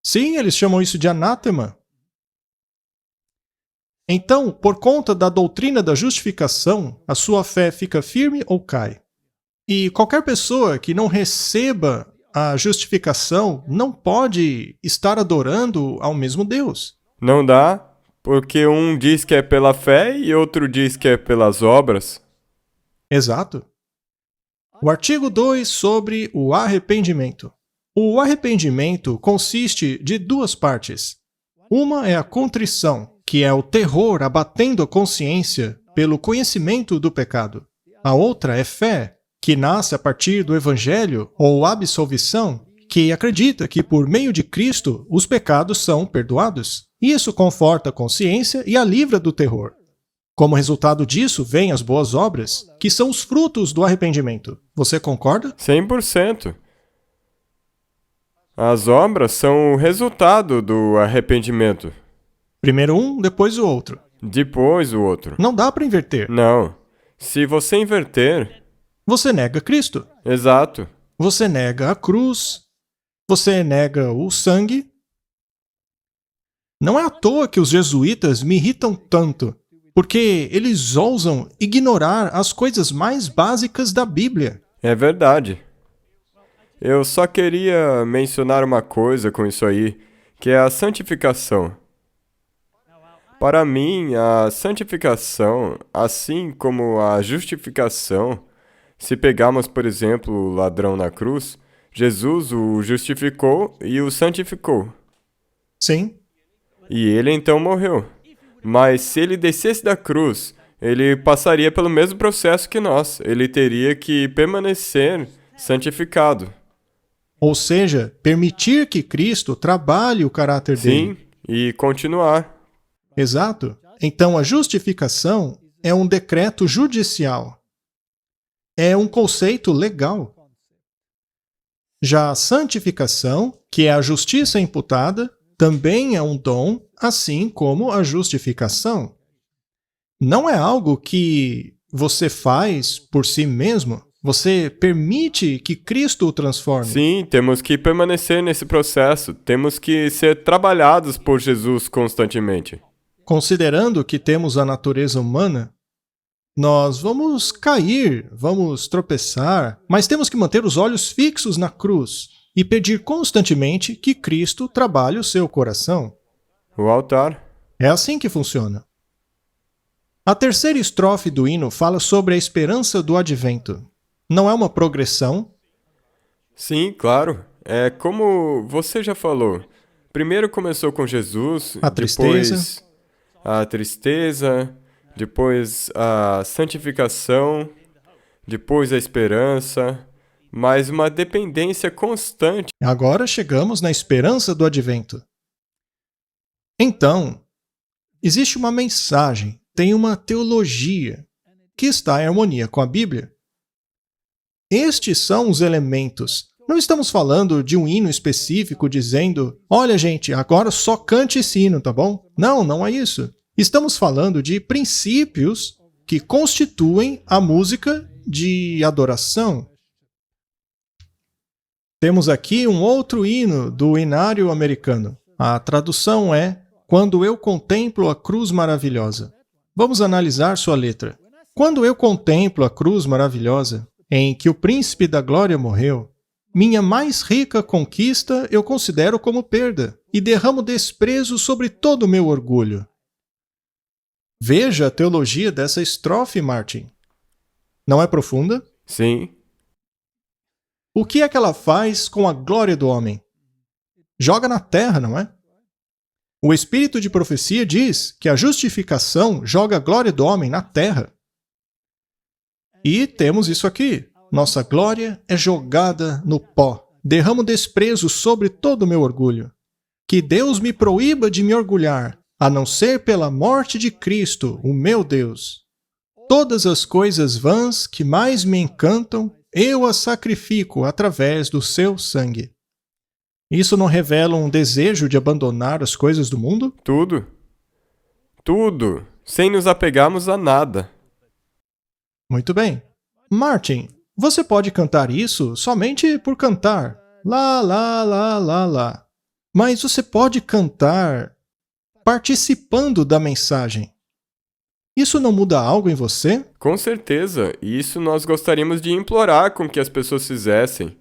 Speaker 2: Sim, eles chamam isso de anátema. Então, por conta da doutrina da justificação, a sua fé fica firme ou cai? E qualquer pessoa que não receba a justificação não pode estar adorando ao mesmo Deus.
Speaker 1: Não dá, porque um diz que é pela fé e outro diz que é pelas obras.
Speaker 2: Exato. O artigo 2 sobre o arrependimento. O arrependimento consiste de duas partes. Uma é a contrição, que é o terror abatendo a consciência pelo conhecimento do pecado. A outra é fé, que nasce a partir do evangelho ou absolvição, que acredita que por meio de Cristo os pecados são perdoados. Isso conforta a consciência e a livra do terror. Como resultado disso, vêm as boas obras, que são os frutos do arrependimento. Você concorda?
Speaker 1: 100%. As obras são o resultado do arrependimento.
Speaker 2: Primeiro um, depois o outro.
Speaker 1: Depois o outro.
Speaker 2: Não dá para inverter.
Speaker 1: Não. Se você inverter...
Speaker 2: Você nega Cristo.
Speaker 1: Exato.
Speaker 2: Você nega a cruz. Você nega o sangue. Não é à toa que os jesuítas me irritam tanto, porque eles ousam ignorar as coisas mais básicas da Bíblia.
Speaker 1: É verdade. Eu só queria mencionar uma coisa com isso aí, que é a santificação. Para mim, a santificação, assim como a justificação, se pegarmos, por exemplo, o ladrão na cruz, Jesus o justificou e o santificou.
Speaker 2: Sim.
Speaker 1: E ele então morreu. Mas se ele descesse da cruz, ele passaria pelo mesmo processo que nós. Ele teria que permanecer santificado.
Speaker 2: Ou seja, permitir que Cristo trabalhe o caráter dele.
Speaker 1: Sim, e continuar.
Speaker 2: Exato. Então, a justificação é um decreto judicial. É um conceito legal. Já a santificação, que é a justiça imputada, também é um dom, assim como a justificação. Não é algo que você faz por si mesmo. Você permite que Cristo o transforme.
Speaker 1: Sim, temos que permanecer nesse processo. Temos que ser trabalhados por Jesus constantemente.
Speaker 2: Considerando que temos a natureza humana, nós vamos cair, vamos tropeçar, mas temos que manter os olhos fixos na cruz e pedir constantemente que Cristo trabalhe o seu coração.
Speaker 1: O altar.
Speaker 2: É assim que funciona. A terceira estrofe do hino fala sobre a esperança do advento. Não é uma progressão?
Speaker 1: Sim, claro. É como você já falou. Primeiro começou com Jesus,
Speaker 2: A tristeza.
Speaker 1: depois a tristeza, depois a santificação, depois a esperança, mas uma dependência constante.
Speaker 2: Agora chegamos na esperança do advento. Então, existe uma mensagem, tem uma teologia que está em harmonia com a Bíblia. Estes são os elementos. Não estamos falando de um hino específico dizendo, olha gente, agora só cante esse hino, tá bom? Não, não é isso. Estamos falando de princípios que constituem a música de adoração. Temos aqui um outro hino do hinário americano. A tradução é Quando eu contemplo a cruz maravilhosa. Vamos analisar sua letra. Quando eu contemplo a cruz maravilhosa, em que o príncipe da glória morreu, minha mais rica conquista eu considero como perda, e derramo desprezo sobre todo o meu orgulho. Veja a teologia dessa estrofe, Martin. Não é profunda?
Speaker 1: Sim,
Speaker 2: O que é que ela faz com a glória do homem? Joga na terra, não é? O espírito de profecia diz que a justificação joga a glória do homem na terra. E temos isso aqui. Nossa glória é jogada no pó. Derramo desprezo sobre todo o meu orgulho. Que Deus me proíba de me orgulhar, a não ser pela morte de Cristo, o meu Deus. Todas as coisas vãs que mais me encantam, eu as sacrifico através do seu sangue. Isso não revela um desejo de abandonar as coisas do mundo?
Speaker 1: tudo. Tudo, sem nos apegarmos a nada.
Speaker 2: Muito bem. Martin, você pode cantar isso somente por cantar. Lá, lá, lá, lá, lá. Mas você pode cantar participando da mensagem. Isso não muda algo em você?
Speaker 1: Com certeza, e isso nós gostaríamos de implorar com que as pessoas fizessem.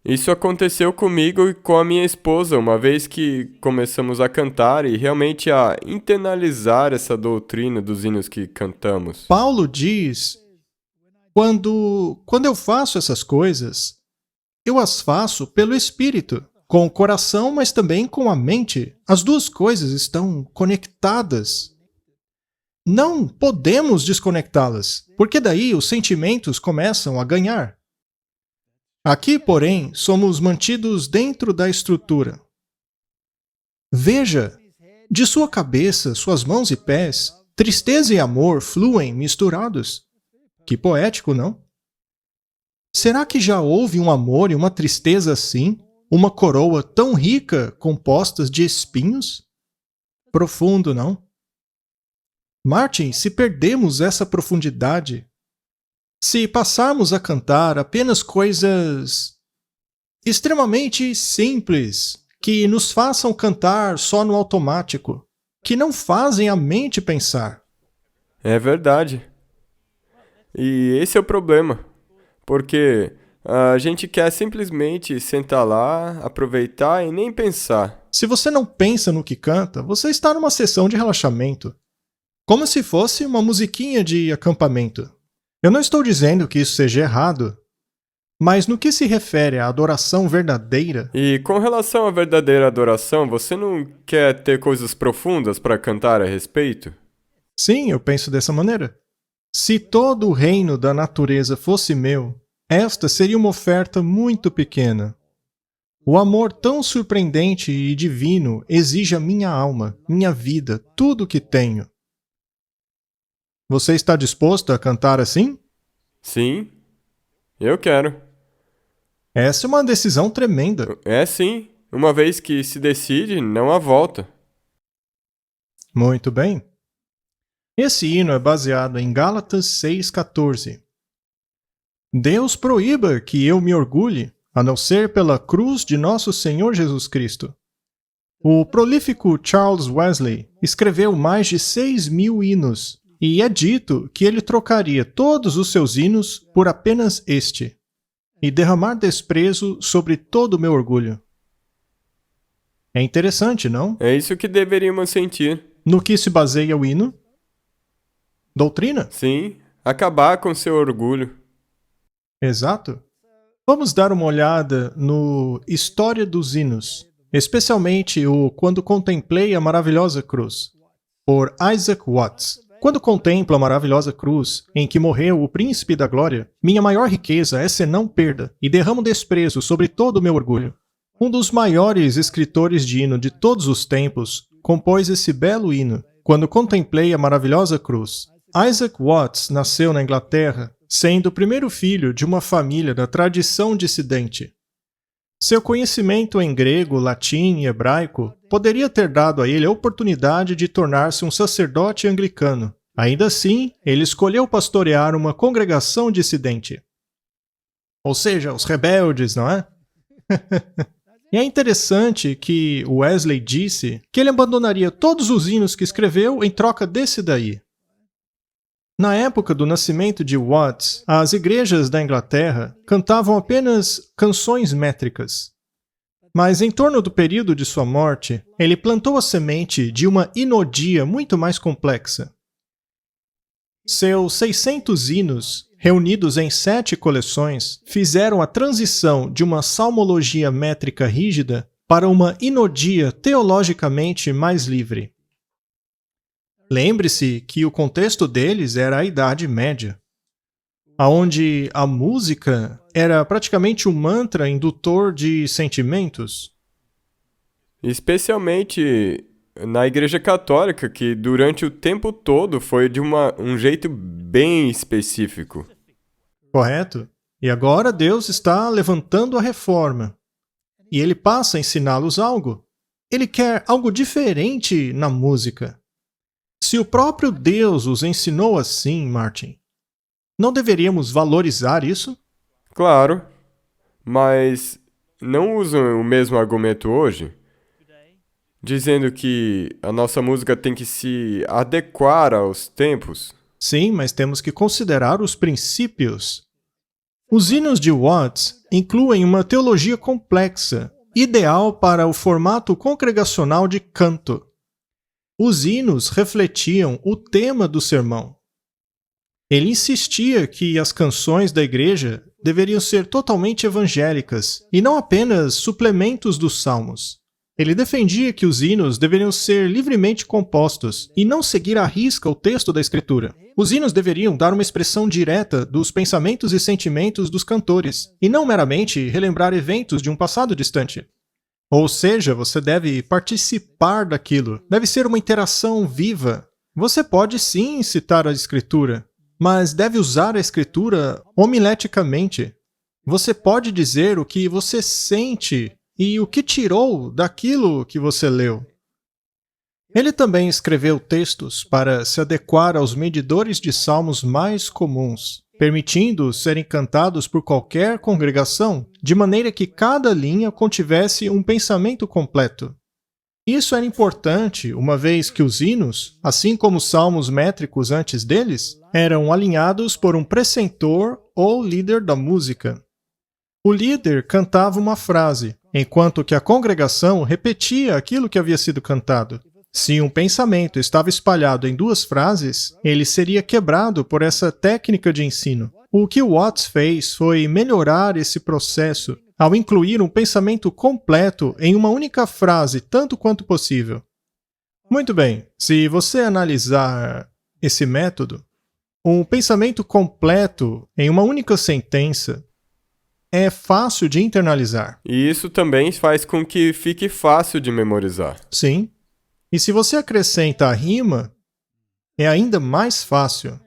Speaker 1: Isso aconteceu comigo e com a minha esposa, uma vez que começamos a cantar e realmente a internalizar essa doutrina dos hinos que cantamos.
Speaker 2: Paulo diz, quando eu faço essas coisas, eu as faço pelo Espírito, com o coração, mas também com a mente. As duas coisas estão conectadas. Não podemos desconectá-las, porque daí os sentimentos começam a ganhar. Aqui, porém, somos mantidos dentro da estrutura. Veja, de sua cabeça, suas mãos e pés, tristeza e amor fluem misturados. Que poético, não? Será que já houve um amor e uma tristeza assim? Uma coroa tão rica compostas de espinhos? Profundo, não? Martin, se perdemos essa profundidade, se passarmos a cantar apenas coisas extremamente simples, que nos façam cantar só no automático, que não fazem a mente pensar.
Speaker 1: É verdade. E esse é o problema, porque a gente quer simplesmente sentar lá, aproveitar e nem pensar.
Speaker 2: Se você não pensa no que canta, você está numa sessão de relaxamento, como se fosse uma musiquinha de acampamento. Eu não estou dizendo que isso seja errado, mas no que se refere à adoração verdadeira,
Speaker 1: E com relação à verdadeira adoração, você não quer ter coisas profundas para cantar a respeito?
Speaker 2: sim, eu penso dessa maneira. Se todo o reino da natureza fosse meu, Esta seria uma oferta muito pequena. O amor tão surpreendente e divino exige a minha alma, minha vida, tudo o que tenho. Você está disposto a cantar assim?
Speaker 1: Sim, eu quero.
Speaker 2: Essa é uma decisão tremenda.
Speaker 1: É sim, uma vez que se decide, não há volta.
Speaker 2: Muito bem. Esse hino é baseado em Gálatas 6,14. Deus proíba que eu me orgulhe, a não ser pela cruz de nosso Senhor Jesus Cristo. O prolífico Charles Wesley escreveu mais de 6.000 hinos, e é dito que ele trocaria todos os seus hinos por apenas este, e derramar desprezo sobre todo o meu orgulho. É interessante, não?
Speaker 1: É isso que deveríamos sentir.
Speaker 2: No que se baseia o hino? Doutrina?
Speaker 1: Sim, acabar com seu orgulho.
Speaker 2: Exato. Vamos dar uma olhada no História dos Hinos, especialmente o Quando Contemplei a Maravilhosa Cruz, por Isaac Watts. Quando contemplo a maravilhosa cruz em que morreu o Príncipe da Glória, minha maior riqueza é senão perda, e derramo desprezo sobre todo o meu orgulho. Um dos maiores escritores de hino de todos os tempos compôs esse belo hino, Quando Contemplei a Maravilhosa Cruz. Isaac Watts nasceu na Inglaterra, sendo o primeiro filho de uma família da tradição dissidente. Seu conhecimento em grego, latim e hebraico poderia ter dado a ele a oportunidade de tornar-se um sacerdote anglicano. Ainda assim, ele escolheu pastorear uma congregação dissidente. Ou seja, os rebeldes, não é? E é interessante que Wesley disse que ele abandonaria todos os hinos que escreveu em troca desse daí. Na época do nascimento de Watts, as igrejas da Inglaterra cantavam apenas canções métricas. Mas em torno do período de sua morte, ele plantou a semente de uma hinodia muito mais complexa. Seus 600 hinos, reunidos em 7 coleções, fizeram a transição de uma salmologia métrica rígida para uma hinodia teologicamente mais livre. Lembre-se que o contexto deles era a Idade Média, onde a música era praticamente um mantra indutor de sentimentos.
Speaker 1: Especialmente na Igreja Católica, que durante o tempo todo foi de um jeito bem específico.
Speaker 2: Correto? E agora Deus está levantando a reforma. E ele passa a ensiná-los algo. Ele quer algo diferente na música. Se o próprio Deus os ensinou assim, Martin, não deveríamos valorizar isso?
Speaker 1: Claro, mas não usam o mesmo argumento hoje? Dizendo que a nossa música tem que se adequar aos tempos?
Speaker 2: Sim, mas temos que considerar os princípios. Os hinos de Watts incluem uma teologia complexa, ideal para o formato congregacional de canto. Os hinos refletiam o tema do sermão. Ele insistia que as canções da igreja deveriam ser totalmente evangélicas e não apenas suplementos dos salmos. Ele defendia que os hinos deveriam ser livremente compostos e não seguir à risca o texto da Escritura. Os hinos deveriam dar uma expressão direta dos pensamentos e sentimentos dos cantores, e não meramente relembrar eventos de um passado distante. Ou seja, você deve participar daquilo, deve ser uma interação viva. Você pode sim citar a Escritura, mas deve usar a Escritura homileticamente. Você pode dizer o que você sente e o que tirou daquilo que você leu. Ele também escreveu textos para se adequar aos medidores de salmos mais comuns, permitindo serem cantados por qualquer congregação, de maneira que cada linha contivesse um pensamento completo. Isso era importante, uma vez que os hinos, assim como os salmos métricos antes deles, eram alinhados por um precentor ou líder da música. O líder cantava uma frase, enquanto que a congregação repetia aquilo que havia sido cantado. Se um pensamento estava espalhado em 2 frases, ele seria quebrado por essa técnica de ensino. O que Watts fez foi melhorar esse processo ao incluir um pensamento completo em uma única frase tanto quanto possível. Muito bem, se você analisar esse método, um pensamento completo em uma única sentença é fácil de internalizar.
Speaker 1: E isso também faz com que fique fácil de memorizar.
Speaker 2: Sim. E se você acrescenta a rima, é ainda mais fácil.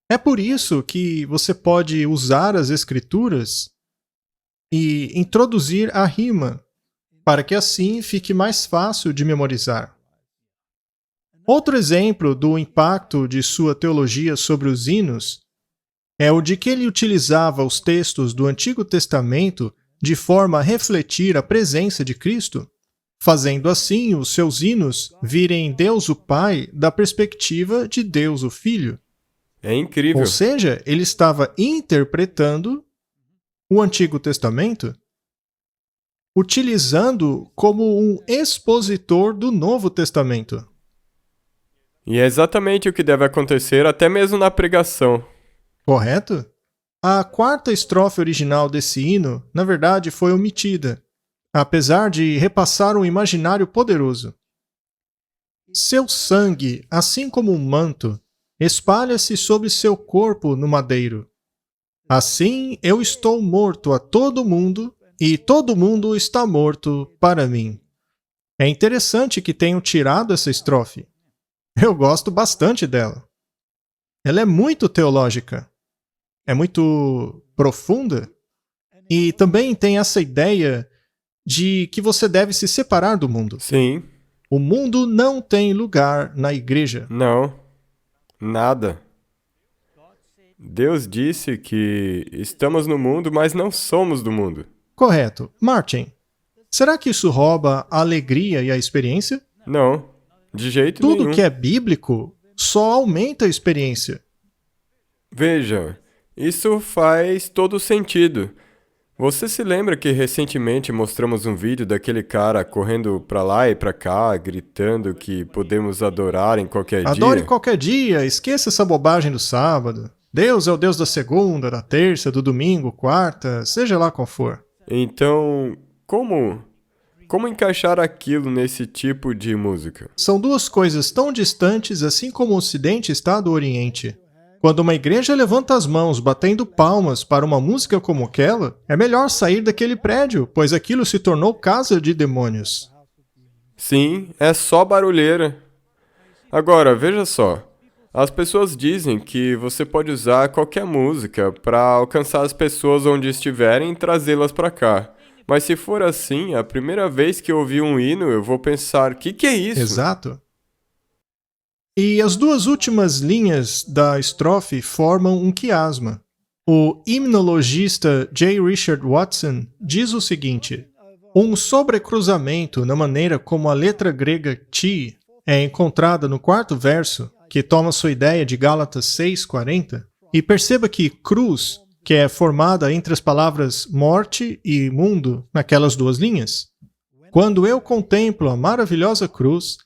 Speaker 2: É por isso que você pode usar as escrituras e introduzir a rima, para que assim fique mais fácil de memorizar. Outro exemplo do impacto de sua teologia sobre os hinos é o de que ele utilizava os textos do Antigo Testamento de forma a refletir a presença de Cristo, fazendo assim os seus hinos virem Deus o Pai da perspectiva de Deus o Filho.
Speaker 1: É incrível.
Speaker 2: Ou seja, ele estava interpretando o Antigo Testamento, utilizando como um expositor do Novo Testamento.
Speaker 1: E é exatamente o que deve acontecer até mesmo na pregação.
Speaker 2: Correto? A quarta estrofe original desse hino, na verdade, foi omitida, apesar de repassar um imaginário poderoso. Seu sangue, assim como um manto, espalha-se sobre seu corpo no madeiro. Assim eu estou morto a todo mundo, e todo mundo está morto para mim. É interessante que tenham tirado essa estrofe. Eu gosto bastante dela. Ela é muito teológica. É muito profunda. E também tem essa ideia de que você deve se separar do mundo.
Speaker 1: Sim.
Speaker 2: O mundo não tem lugar na igreja.
Speaker 1: Não. Nada. Deus disse que estamos no mundo, mas não somos do mundo.
Speaker 2: Correto. Martin, será que isso rouba a alegria e a experiência?
Speaker 1: Não. De jeito
Speaker 2: Tudo
Speaker 1: nenhum.
Speaker 2: que é bíblico só aumenta a experiência.
Speaker 1: Veja, isso faz todo sentido. Você se lembra que recentemente mostramos um vídeo daquele cara correndo pra lá e pra cá, gritando que podemos adorar em qualquer
Speaker 2: Adore
Speaker 1: dia?
Speaker 2: qualquer dia, esqueça essa bobagem do sábado. Deus é o Deus da segunda, da terça, do domingo, quarta, seja lá qual for.
Speaker 1: Então, como encaixar aquilo nesse tipo de música?
Speaker 2: São duas coisas tão distantes assim como o Ocidente está do Oriente. Quando uma igreja levanta as mãos batendo palmas para uma música como aquela, é melhor sair daquele prédio, pois aquilo se tornou casa de demônios.
Speaker 1: Sim, é só barulheira. Agora, veja só. As pessoas dizem que você pode usar qualquer música para alcançar as pessoas onde estiverem e trazê-las para cá. Mas se for assim, a primeira vez que eu ouvir um hino, eu vou pensar, que é isso?
Speaker 2: Exato. E as duas últimas linhas da estrofe formam um quiasma. O himnologista J. Richard Watson diz o seguinte: um sobrecruzamento na maneira como a letra grega ti é encontrada no quarto verso, que toma sua ideia de Gálatas 6:40, e perceba que cruz, que é formada entre as palavras morte e mundo naquelas duas linhas. Quando eu contemplo a maravilhosa cruz,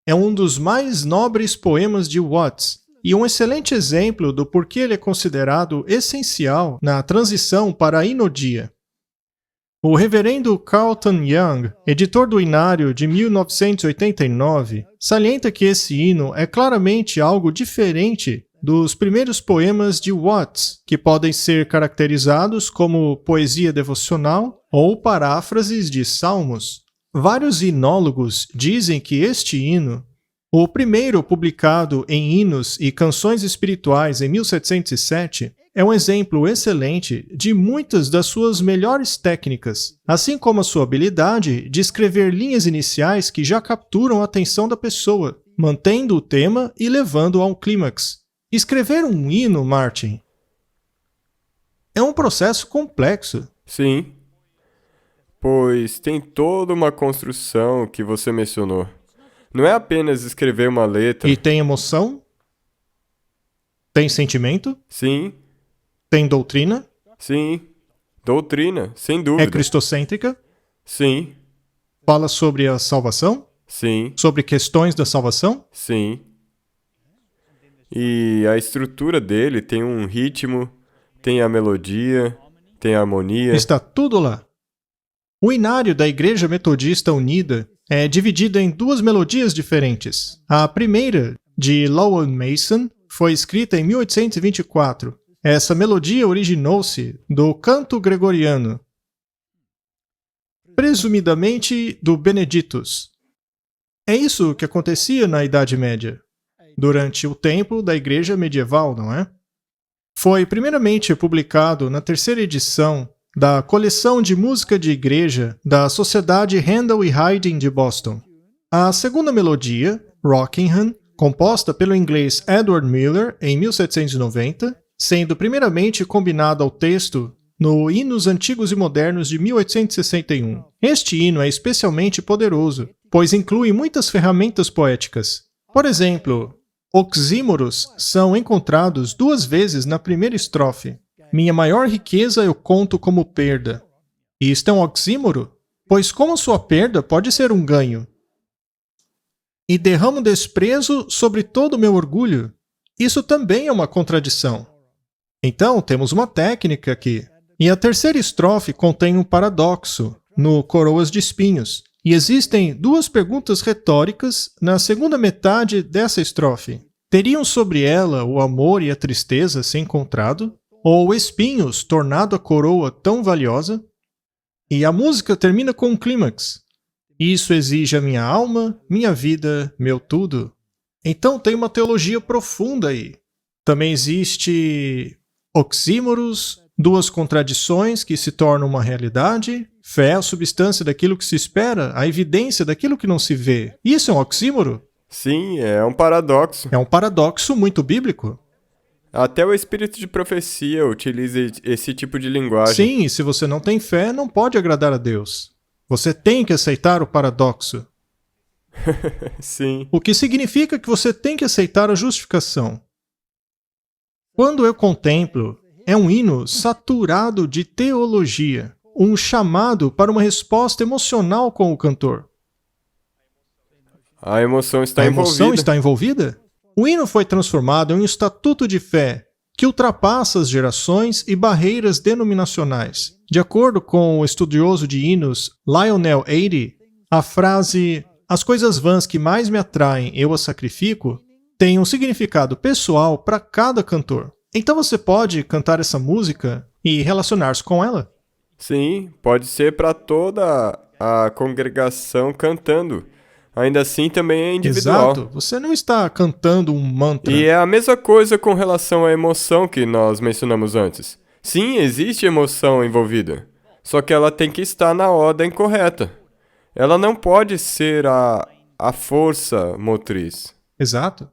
Speaker 2: é um dos mais nobres poemas de Watts e um excelente exemplo do porquê ele é considerado essencial na transição para a hinodia. O reverendo Carlton Young, editor do Inário de 1989, salienta que esse hino é claramente algo diferente dos primeiros poemas de Watts, que podem ser caracterizados como poesia devocional ou paráfrases de salmos. Vários hinólogos dizem que este hino, o primeiro publicado em Hinos e Canções Espirituais em 1707, é um exemplo excelente de muitas das suas melhores técnicas, assim como a sua habilidade de escrever linhas iniciais que já capturam a atenção da pessoa, mantendo o tema e levando a um clímax. Escrever um hino, Martin, é um processo complexo.
Speaker 1: Sim, pois tem toda uma construção que você mencionou. Não é apenas escrever uma letra.
Speaker 2: E tem emoção? Tem sentimento?
Speaker 1: Sim,
Speaker 2: Tem doutrina?
Speaker 1: sim. Doutrina, sem
Speaker 2: É
Speaker 1: dúvida.
Speaker 2: cristocêntrica?
Speaker 1: Sim,
Speaker 2: Fala sobre a salvação?
Speaker 1: sim,
Speaker 2: Sobre questões da salvação?
Speaker 1: sim. E a estrutura dele tem um ritmo, tem a melodia, tem a harmonia.
Speaker 2: Está tudo lá. O Inário da Igreja Metodista Unida é dividido em duas melodias diferentes. A primeira, de Lowell Mason, foi escrita em 1824 essa melodia originou-se do canto gregoriano, presumidamente do Benedictus. É isso que acontecia na Idade Média, durante o tempo da Igreja medieval, não é? Foi primeiramente publicado na terceira edição da coleção de música de igreja da Sociedade Handel e Haydn de Boston. A segunda melodia, Rockingham, composta pelo inglês Edward Miller em 1790, sendo primeiramente combinada ao texto no Hinos Antigos e Modernos de 1861. Este hino é especialmente poderoso, pois inclui muitas ferramentas poéticas. Por exemplo, oxímoros são encontrados 2 vezes na primeira estrofe. Minha maior riqueza eu conto como perda. E isto é um oxímoro? Pois como sua perda pode ser um ganho? E derramo desprezo sobre todo o meu orgulho. Isso também é uma contradição. Então, temos uma técnica aqui. E a terceira estrofe contém um paradoxo, no Coroas de Espinhos. E existem 2 perguntas retóricas na segunda metade dessa estrofe. Teriam sobre ela o amor e a tristeza se encontrado? Ou espinhos tornado a coroa tão valiosa? E a música termina com um clímax. Isso exige a minha alma, minha vida, meu tudo. Então tem uma teologia profunda aí. Também existe oxímoros, 2 contradições que se tornam uma realidade. Fé é a substância daquilo que se espera, a evidência daquilo que não se vê. Isso é um oxímoro?
Speaker 1: Sim, é um paradoxo.
Speaker 2: É um paradoxo muito bíblico.
Speaker 1: Até o espírito de profecia utiliza esse tipo de linguagem.
Speaker 2: Sim, e se você não tem fé, não pode agradar a Deus. Você tem que aceitar o paradoxo.
Speaker 1: Sim.
Speaker 2: O que significa que você tem que aceitar a justificação. Quando eu contemplo, é um hino saturado de teologia, um chamado para uma resposta emocional com o cantor.
Speaker 1: A emoção está
Speaker 2: A
Speaker 1: envolvida.
Speaker 2: emoção está envolvida? O hino foi transformado em um estatuto de fé que ultrapassa as gerações e barreiras denominacionais. De acordo com o estudioso de hinos Lionel Eady, a frase "as coisas vãs que mais me atraem, eu as sacrifico" tem um significado pessoal para cada cantor. Então você pode cantar essa música e relacionar-se com ela?
Speaker 1: Sim, pode ser para toda a congregação cantando. Ainda assim também é individual.
Speaker 2: Exato, você não está cantando um mantra.
Speaker 1: E é a mesma coisa com relação à emoção que nós mencionamos antes. Sim, existe emoção envolvida, só que ela tem que estar na ordem correta. Ela não pode ser a força motriz.
Speaker 2: Exato.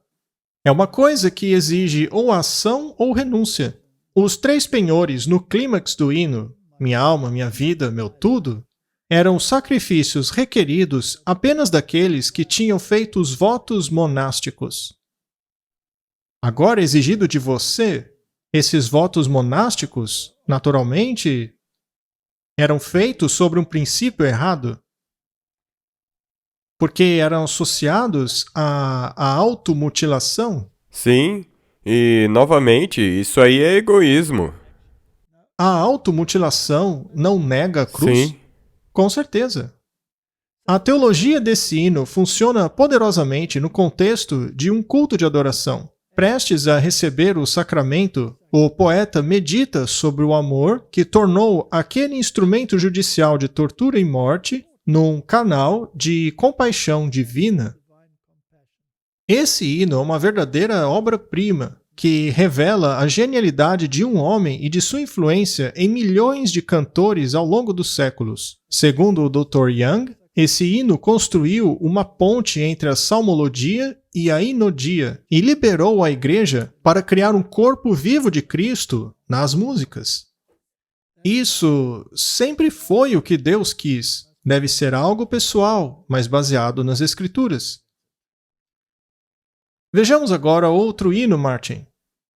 Speaker 2: É uma coisa que exige ou ação ou renúncia. Os 3 penhores no clímax do hino, minha alma, minha vida, meu tudo, eram sacrifícios requeridos apenas daqueles que tinham feito os votos monásticos. Agora é exigido de você, esses votos monásticos, naturalmente, eram feitos sobre um princípio errado, porque eram associados à automutilação.
Speaker 1: Sim, e novamente, isso aí é egoísmo.
Speaker 2: A automutilação não nega a cruz?
Speaker 1: Sim.
Speaker 2: Com certeza. A teologia desse hino funciona poderosamente no contexto de um culto de adoração. Prestes a receber o sacramento, o poeta medita sobre o amor que tornou aquele instrumento judicial de tortura e morte num canal de compaixão divina. Esse hino é uma verdadeira obra-prima que revela a genialidade de um homem e de sua influência em milhões de cantores ao longo dos séculos. Segundo o Dr. Young, esse hino construiu uma ponte entre a salmologia e a hinodia e liberou a igreja para criar um corpo vivo de Cristo nas músicas. Isso sempre foi o que Deus quis. Deve ser algo pessoal, mas baseado nas Escrituras. Vejamos agora outro hino, Martin.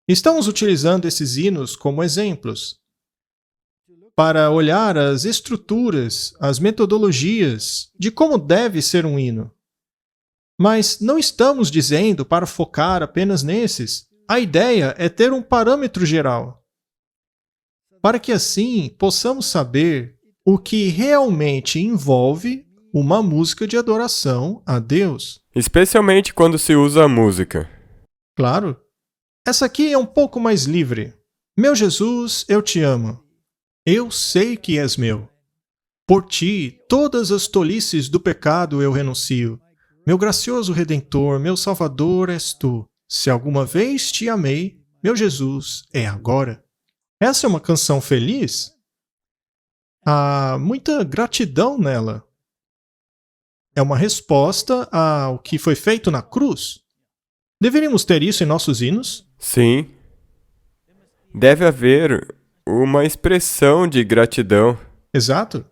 Speaker 2: Estamos utilizando esses hinos como exemplos para olhar as estruturas, as metodologias de como deve ser um hino. Mas não estamos dizendo para focar apenas nesses. A ideia é ter um parâmetro geral, para que assim possamos saber o que realmente envolve uma música de adoração a Deus.
Speaker 1: Especialmente quando se usa a música.
Speaker 2: Claro. Essa aqui é um pouco mais livre. Meu Jesus, eu te amo. Eu sei que és meu. Por ti, todas as tolices do pecado eu renuncio. Meu gracioso Redentor, meu Salvador és tu. Se alguma vez te amei, meu Jesus, é agora. Essa é uma canção feliz? Há muita gratidão nela. É uma resposta ao que foi feito na cruz. Deveríamos ter isso em nossos hinos?
Speaker 1: Sim. Deve haver uma expressão de gratidão.
Speaker 2: Exato.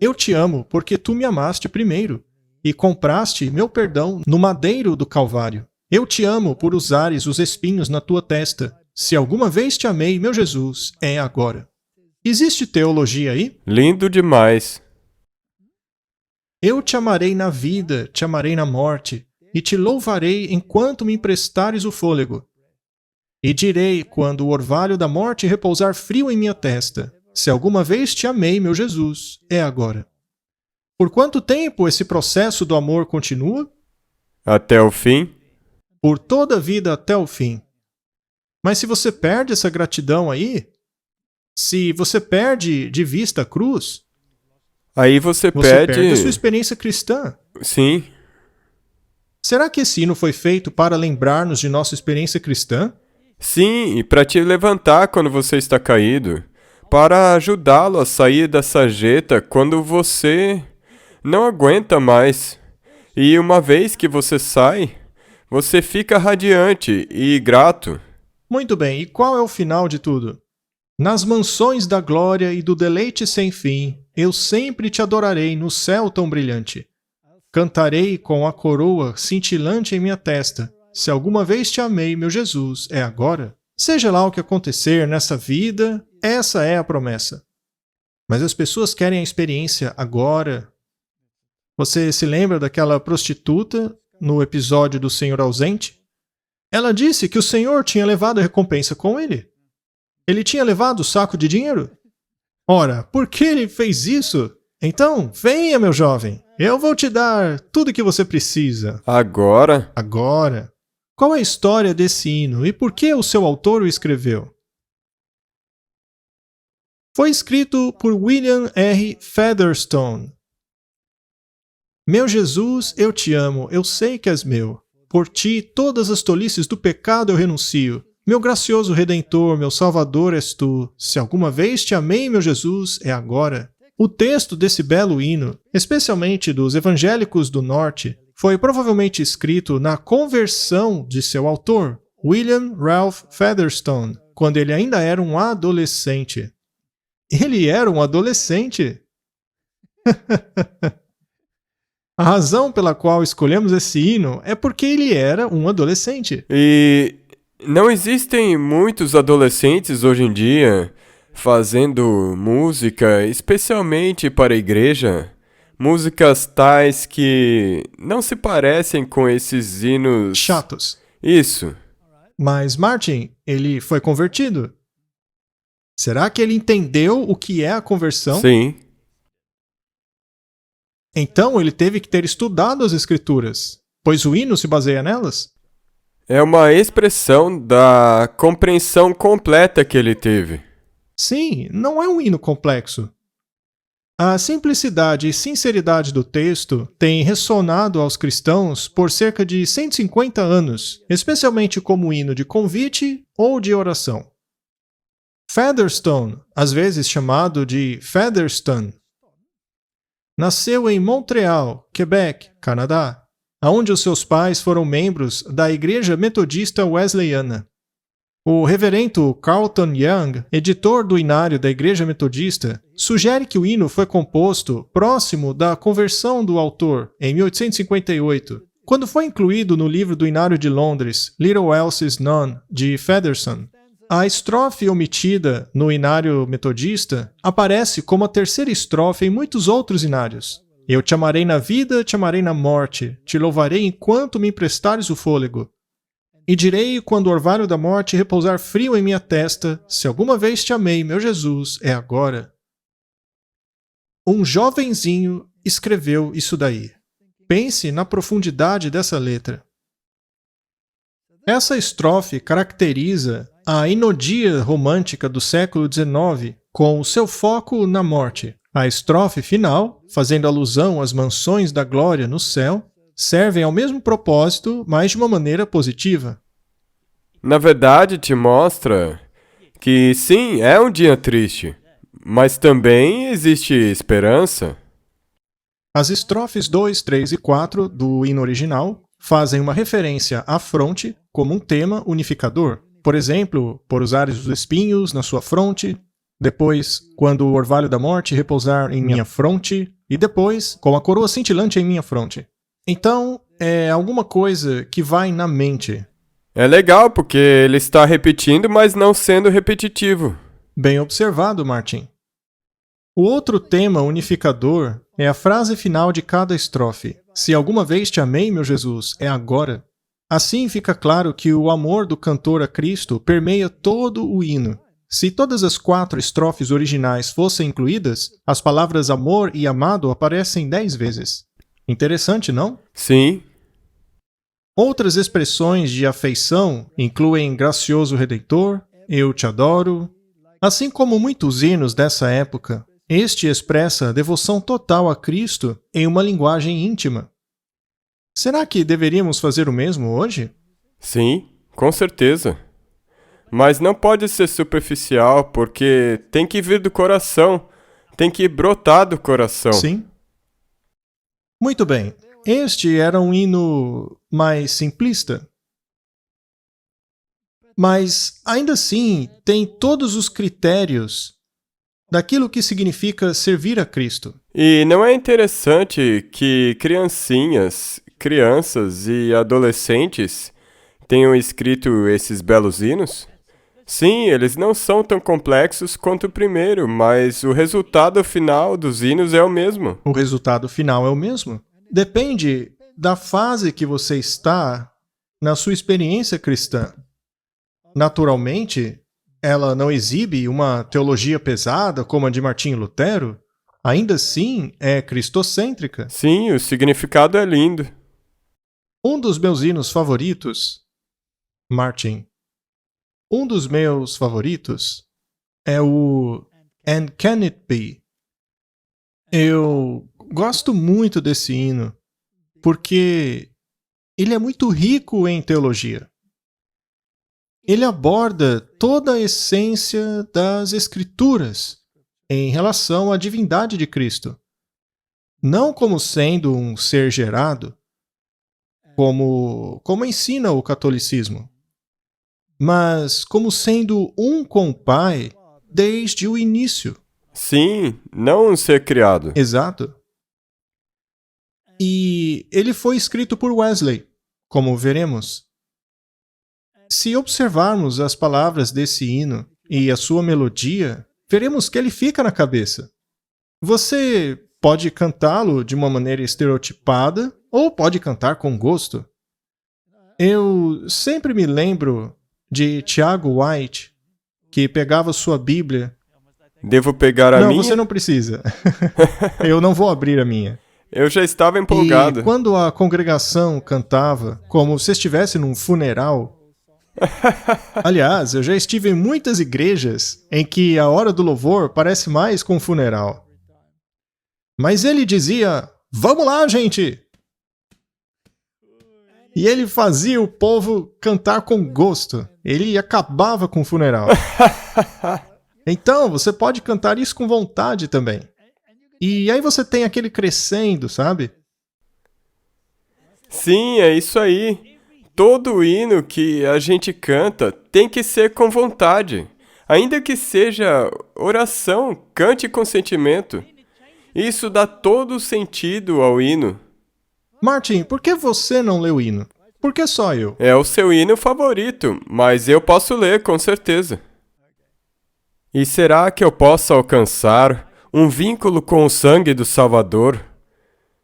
Speaker 2: Eu te amo porque tu me amaste primeiro e compraste meu perdão no madeiro do Calvário. Eu te amo por usares os espinhos na tua testa. Se alguma vez te amei, meu Jesus, é agora. Existe teologia aí?
Speaker 1: Lindo demais.
Speaker 2: Eu te amarei na vida, te amarei na morte, e te louvarei enquanto me emprestares o fôlego. E direi, quando o orvalho da morte repousar frio em minha testa, se alguma vez te amei, meu Jesus, é agora. Por quanto tempo esse processo do amor continua?
Speaker 1: Até o fim?
Speaker 2: Por toda a vida até o fim. Mas se você perde essa gratidão aí, se você perde de vista a cruz,
Speaker 1: Aí você
Speaker 2: você perde a sua
Speaker 1: perde.
Speaker 2: experiência cristã.
Speaker 1: Sim.
Speaker 2: Será que esse hino foi feito para lembrar-nos de nossa experiência cristã?
Speaker 1: Sim, e para te levantar quando você está caído, para ajudá-lo a sair da sarjeta quando você não aguenta mais. E uma vez que você sai, você fica radiante e grato.
Speaker 2: Muito bem, e qual é o final de tudo? Nas mansões da glória e do deleite sem fim, eu sempre te adorarei no céu tão brilhante. Cantarei com a coroa cintilante em minha testa. Se alguma vez te amei, meu Jesus, é agora. Seja lá o que acontecer nessa vida, essa é a promessa. Mas as pessoas querem a experiência agora. Você se lembra daquela prostituta no episódio do Senhor ausente? Ela disse que o Senhor tinha levado a recompensa com ele. Ele tinha levado o saco de dinheiro? Ora, por que ele fez isso? Então, venha, meu jovem. Eu vou te dar tudo o que você precisa.
Speaker 1: Agora,
Speaker 2: Agora. Qual é a história desse hino e por que o seu autor o escreveu? Foi escrito por William R. Featherstone. Meu Jesus, eu te amo, eu sei que és meu. Por ti, todas as tolices do pecado eu renuncio. Meu gracioso Redentor, meu Salvador és tu. Se alguma vez te amei, meu Jesus, é agora. O texto desse belo hino, especialmente dos evangélicos do norte, foi provavelmente escrito na conversão de seu autor, William Ralph Featherstone, quando ele ainda era um adolescente. Ele era um adolescente? A razão pela qual escolhemos esse hino é porque ele era um adolescente.
Speaker 1: e não existem muitos adolescentes hoje em dia fazendo música, especialmente para a igreja. Músicas tais que não se parecem com esses hinos.
Speaker 2: Chatos.
Speaker 1: Isso.
Speaker 2: Mas Martin, ele foi convertido. Será que ele entendeu o que é a conversão?
Speaker 1: Sim.
Speaker 2: Então ele teve que ter estudado as escrituras, pois o hino se baseia nelas?
Speaker 1: É uma expressão da compreensão completa que ele teve.
Speaker 2: Sim, não é um hino complexo. A simplicidade e sinceridade do texto têm ressonado aos cristãos por cerca de 150 anos, especialmente como hino de convite ou de oração. Featherstone, às vezes chamado de Featherstone, nasceu em Montreal, Quebec, Canadá, onde os seus pais foram membros da Igreja Metodista Wesleyana. O reverendo Carlton Young, editor do Inário da Igreja Metodista, sugere que o hino foi composto próximo da conversão do autor, em 1858, quando foi incluído no livro do Inário de Londres, Little Else Is Known, de Featherstone. A estrofe omitida no Inário Metodista aparece como a terceira estrofe em muitos outros inários. Eu te amarei na vida, te amarei na morte, te louvarei enquanto me emprestares o fôlego. E direi, quando o orvalho da morte repousar frio em minha testa, se alguma vez te amei, meu Jesus, é agora. Um jovenzinho escreveu isso daí. Pense na profundidade dessa letra. Essa estrofe caracteriza a inodia romântica do século XIX, com o seu foco na morte. A estrofe final, fazendo alusão às mansões da glória no céu, servem ao mesmo propósito, mas de uma maneira positiva.
Speaker 1: Na verdade, te mostra que sim, é um dia triste, mas também existe esperança.
Speaker 2: As estrofes 2, 3 e 4 do hino original fazem uma referência à fronte como um tema unificador. Por exemplo, por usares os espinhos na sua fronte, depois, quando o orvalho da morte repousar em minha fronte, e depois, com a coroa cintilante em minha fronte. Então, é alguma coisa que vai na mente.
Speaker 1: É legal porque ele está repetindo, mas não sendo repetitivo.
Speaker 2: Bem observado, Martin. O outro tema unificador é a frase final de cada estrofe. Se alguma vez te amei, meu Jesus, é agora. Assim fica claro que o amor do cantor a Cristo permeia todo o hino. Se todas as 4 estrofes originais fossem incluídas, as palavras amor e amado aparecem 10 vezes. Interessante, não?
Speaker 1: Sim,
Speaker 2: Outras expressões de afeição incluem gracioso Redentor, eu te adoro. Assim como muitos hinos dessa época, este expressa a devoção total a Cristo em uma linguagem íntima. Será que deveríamos fazer o mesmo hoje?
Speaker 1: sim, com certeza. Mas não pode ser superficial, porque tem que vir do coração, tem que brotar do coração.
Speaker 2: Sim. Muito bem. Este era um hino mais simplista. Mas, ainda assim, tem todos os critérios daquilo que significa servir a Cristo.
Speaker 1: E não é interessante que crianças e adolescentes tenham escrito esses belos hinos? Sim, eles não são tão complexos quanto o primeiro, mas o resultado final dos hinos é o mesmo.
Speaker 2: O resultado final é o mesmo. Depende da fase que você está na sua experiência cristã. Naturalmente, ela não exibe uma teologia pesada como a de Martinho Lutero, ainda assim é cristocêntrica.
Speaker 1: Sim, o significado é lindo.
Speaker 2: Um dos meus hinos favoritos, Martin, um dos meus favoritos é o And Can It Be? Eu gosto muito desse hino porque ele é muito rico em teologia. Ele aborda toda a essência das Escrituras em relação à divindade de Cristo. Não como sendo um ser gerado, como ensina o catolicismo, mas como sendo um com o Pai desde o início.
Speaker 1: Sim, não um ser criado.
Speaker 2: Exato. E ele foi escrito por Wesley, como veremos. Se observarmos as palavras desse hino e a sua melodia, veremos que ele fica na cabeça. Você pode cantá-lo de uma maneira estereotipada ou pode cantar com gosto. Eu sempre me lembro de Tiago White, que pegava sua Bíblia.
Speaker 1: Devo pegar a
Speaker 2: Não,
Speaker 1: minha?
Speaker 2: você não precisa. Eu não vou abrir a minha.
Speaker 1: Eu já estava empolgado.
Speaker 2: E quando a congregação cantava, como se estivesse num funeral. Aliás, eu já estive em muitas igrejas em que a hora do louvor parece mais com um funeral. Mas ele dizia, vamos lá, gente! E ele fazia o povo cantar com gosto. Ele acabava com o funeral. Então, você pode cantar isso com vontade também. E aí você tem aquele crescendo, sabe?
Speaker 1: Sim, é isso aí. Todo hino que a gente canta tem que ser com vontade. Ainda que seja oração, cante com sentimento. Isso dá todo o sentido ao hino.
Speaker 2: Martin, por que você não lê o hino? Por que só eu?
Speaker 1: É o seu hino favorito, mas eu posso ler com certeza. E será que eu posso alcançar um vínculo com o sangue do Salvador?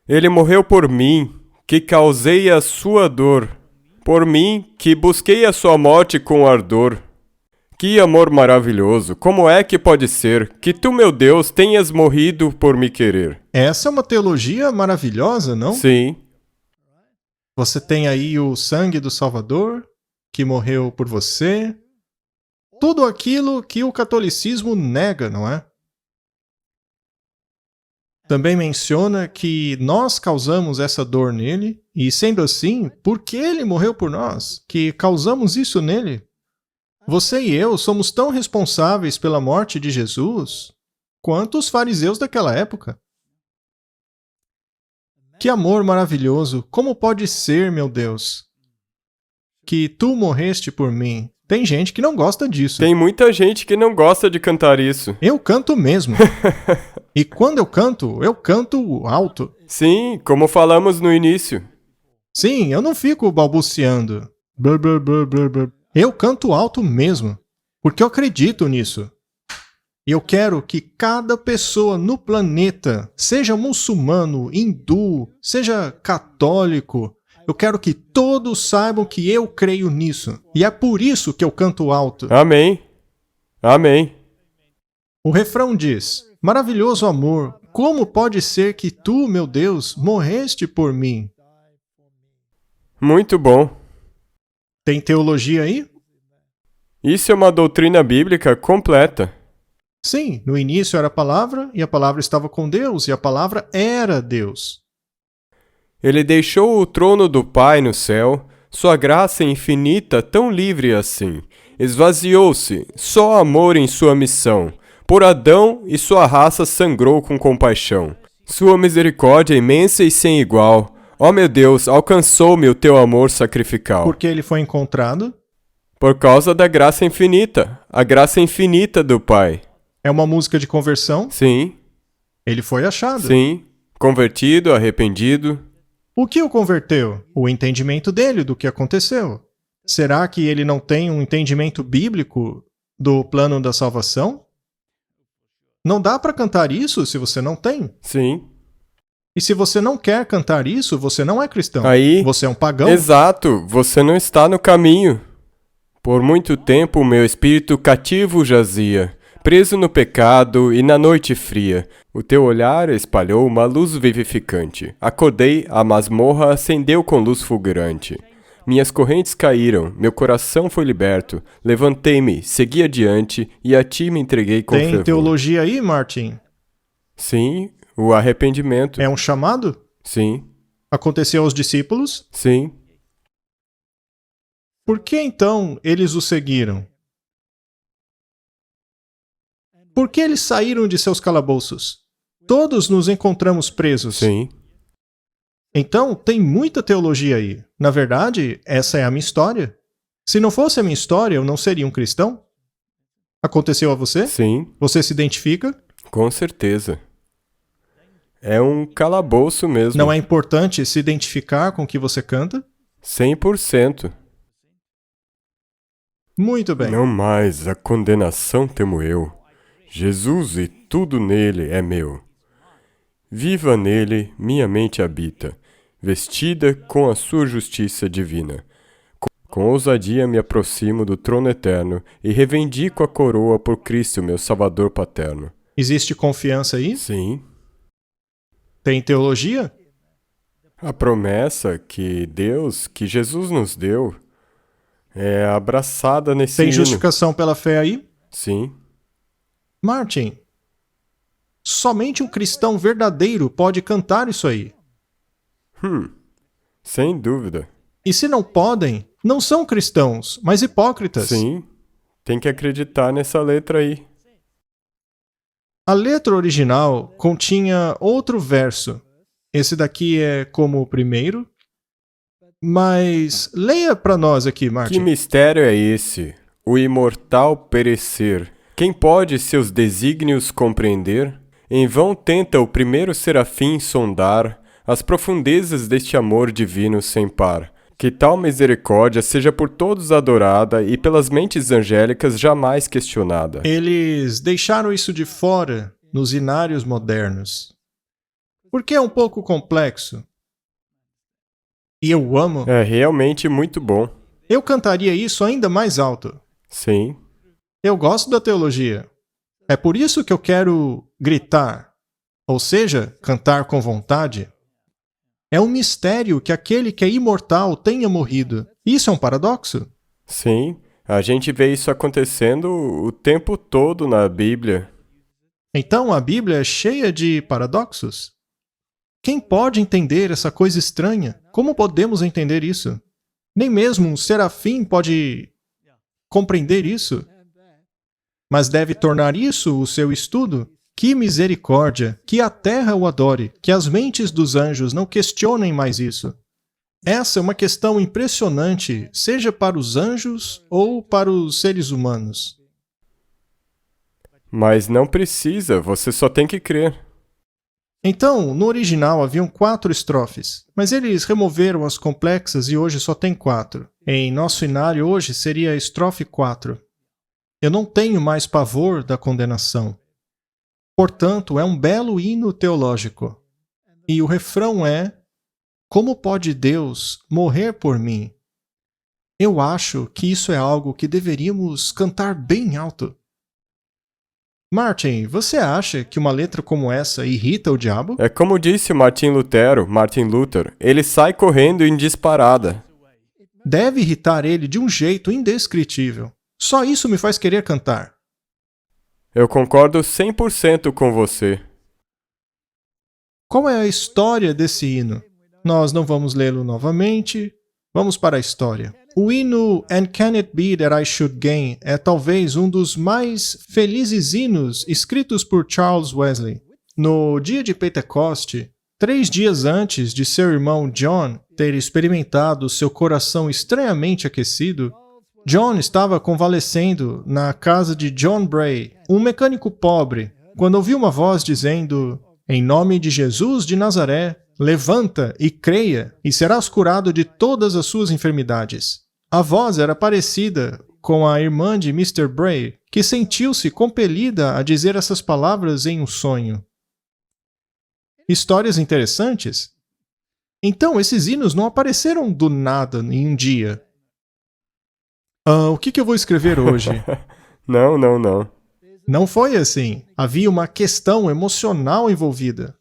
Speaker 1: Ele morreu por mim, que causei a sua dor. Por mim, que busquei a sua morte com ardor. Que amor maravilhoso! Como é que pode ser que tu, meu Deus, tenhas morrido por me querer?
Speaker 2: Essa é uma teologia maravilhosa, não?
Speaker 1: Sim,
Speaker 2: Você tem aí o sangue do Salvador, que morreu por você. Tudo aquilo que o catolicismo nega, não é? Também menciona que nós causamos essa dor nele, e sendo assim, porque ele morreu por nós, que causamos isso nele. Você e eu somos tão responsáveis pela morte de Jesus quanto os fariseus daquela época. Que amor maravilhoso! Como pode ser, meu Deus, que tu morreste por mim? Tem gente que não gosta disso.
Speaker 1: Tem muita gente que não gosta de cantar isso.
Speaker 2: Eu canto mesmo. E quando eu canto alto.
Speaker 1: Sim, como falamos no início.
Speaker 2: Sim, eu não fico balbuciando. Blá, blá, blá, blá, blá. Eu canto alto mesmo, porque eu acredito nisso. E eu quero que cada pessoa no planeta, seja muçulmano, hindu, seja católico, eu quero que todos saibam que eu creio nisso. E é por isso que eu canto alto.
Speaker 1: Amém. Amém.
Speaker 2: O refrão diz: maravilhoso amor, como pode ser que tu, meu Deus, morreste por mim?
Speaker 1: Muito bom.
Speaker 2: Tem teologia aí?
Speaker 1: Isso é uma doutrina bíblica completa.
Speaker 2: Sim, no início era a palavra, e a palavra estava com Deus, e a palavra era Deus.
Speaker 1: Ele deixou o trono do Pai no céu, sua graça infinita tão livre assim. Esvaziou-se, só amor em sua missão. Por Adão e sua raça sangrou com compaixão. Sua misericórdia imensa e sem igual. Ó meu Deus, alcançou-me o teu amor sacrificial.
Speaker 2: Porque ele foi encontrado.
Speaker 1: Por causa da graça infinita, a graça infinita do Pai.
Speaker 2: É uma música de conversão.
Speaker 1: Sim,
Speaker 2: Ele foi achado.
Speaker 1: sim, convertido, arrependido.
Speaker 2: O que o converteu? O entendimento dele do que aconteceu. Será que ele não tem um entendimento bíblico do plano da salvação? Não dá para cantar isso se você não tem.
Speaker 1: Sim.
Speaker 2: E se você não quer cantar isso, você não é cristão.
Speaker 1: Aí,
Speaker 2: Você é um pagão.
Speaker 1: exato, você não está no caminho. Por muito tempo meu espírito cativo jazia, preso no pecado e na noite fria. O teu olhar espalhou uma luz vivificante. Acordei, a masmorra acendeu com luz fulgurante. Minhas correntes caíram, meu coração foi liberto. Levantei-me, segui adiante e a ti me entreguei com
Speaker 2: Tem
Speaker 1: fervor.
Speaker 2: teologia aí, Martin?
Speaker 1: Sim, o arrependimento.
Speaker 2: É um chamado?
Speaker 1: Sim,
Speaker 2: Aconteceu aos discípulos?
Speaker 1: sim.
Speaker 2: Por que então eles o seguiram? Por que eles saíram de seus calabouços? Todos nos encontramos presos.
Speaker 1: Sim,
Speaker 2: Então, tem muita teologia aí. Na verdade, essa é a minha história. Se não fosse a minha história, eu não seria um cristão? Aconteceu a você?
Speaker 1: sim,
Speaker 2: Você se identifica?
Speaker 1: com certeza. É um calabouço mesmo.
Speaker 2: Não é importante se identificar com o que você canta?
Speaker 1: 100%.
Speaker 2: Muito bem.
Speaker 1: Não mais a condenação temo eu. Jesus e tudo nele é meu. Viva nele, minha mente habita, vestida com a sua justiça divina. Com ousadia me aproximo do trono eterno e reivindico a coroa por Cristo, meu Salvador paterno.
Speaker 2: Existe confiança aí?
Speaker 1: Sim,
Speaker 2: Tem teologia?
Speaker 1: a promessa que Jesus nos deu, é abraçada nesse
Speaker 2: Tem
Speaker 1: hino.
Speaker 2: justificação pela fé aí?
Speaker 1: Sim,
Speaker 2: Martin, somente um cristão verdadeiro pode cantar isso aí.
Speaker 1: sem dúvida.
Speaker 2: E se não podem, não são cristãos, mas hipócritas.
Speaker 1: Sim, tem que acreditar nessa letra aí.
Speaker 2: A letra original continha outro verso. Esse daqui é como o primeiro. Mas leia para nós aqui,
Speaker 1: Que
Speaker 2: Martin.
Speaker 1: mistério é esse? O imortal perecer. Quem pode seus desígnios compreender? Em vão tenta o primeiro serafim sondar as profundezas deste amor divino sem par. Que tal misericórdia seja por todos adorada e pelas mentes angélicas jamais questionada.
Speaker 2: Eles deixaram isso de fora nos inários modernos. Porque é um pouco complexo. E eu amo.
Speaker 1: É realmente muito bom.
Speaker 2: Eu cantaria isso ainda mais alto.
Speaker 1: Sim,
Speaker 2: Eu gosto da teologia. É por isso que eu quero gritar, ou seja, cantar com vontade. É um mistério que aquele que é imortal tenha morrido. Isso é um paradoxo.
Speaker 1: sim. A gente vê isso acontecendo o tempo todo na Bíblia.
Speaker 2: Então a Bíblia é cheia de paradoxos? Quem pode entender essa coisa estranha? Como podemos entender isso? Nem mesmo um serafim pode compreender isso. Mas deve tornar isso o seu estudo? Que misericórdia! Que a terra o adore! Que as mentes dos anjos não questionem mais isso! Essa é uma questão impressionante, seja para os anjos ou para os seres humanos.
Speaker 1: Mas não precisa, você só tem que crer.
Speaker 2: Então, no original haviam 4 estrofes, mas eles removeram as complexas e hoje só tem 4. Em nosso inário hoje seria a estrofe 4. Eu não tenho mais pavor da condenação. Portanto, é um belo hino teológico. E o refrão é: como pode Deus morrer por mim? Eu acho que isso é algo que deveríamos cantar bem alto. Martin, você acha que uma letra como essa irrita o diabo?
Speaker 1: É como disse Martin Luther, ele sai correndo em disparada.
Speaker 2: Deve irritar ele de um jeito indescritível. Só isso me faz querer cantar.
Speaker 1: Eu concordo 100% com você.
Speaker 2: Qual é a história desse hino? Nós não vamos lê-lo novamente. Vamos para a história. O hino And Can It Be That I Should Gain é talvez um dos mais felizes hinos escritos por Charles Wesley. No dia de Pentecoste, 3 dias antes de seu irmão John ter experimentado seu coração estranhamente aquecido, John estava convalescendo na casa de John Bray, um mecânico pobre, quando ouviu uma voz dizendo: "Em nome de Jesus de Nazaré, levanta e creia, e serás curado de todas as suas enfermidades." A voz era parecida com a irmã de Mr. Bray, que sentiu-se compelida a dizer essas palavras em um sonho. Histórias interessantes? Então, esses hinos não apareceram do nada em um dia. O que eu vou escrever hoje?
Speaker 1: Não.
Speaker 2: Não foi assim. Havia uma questão emocional envolvida.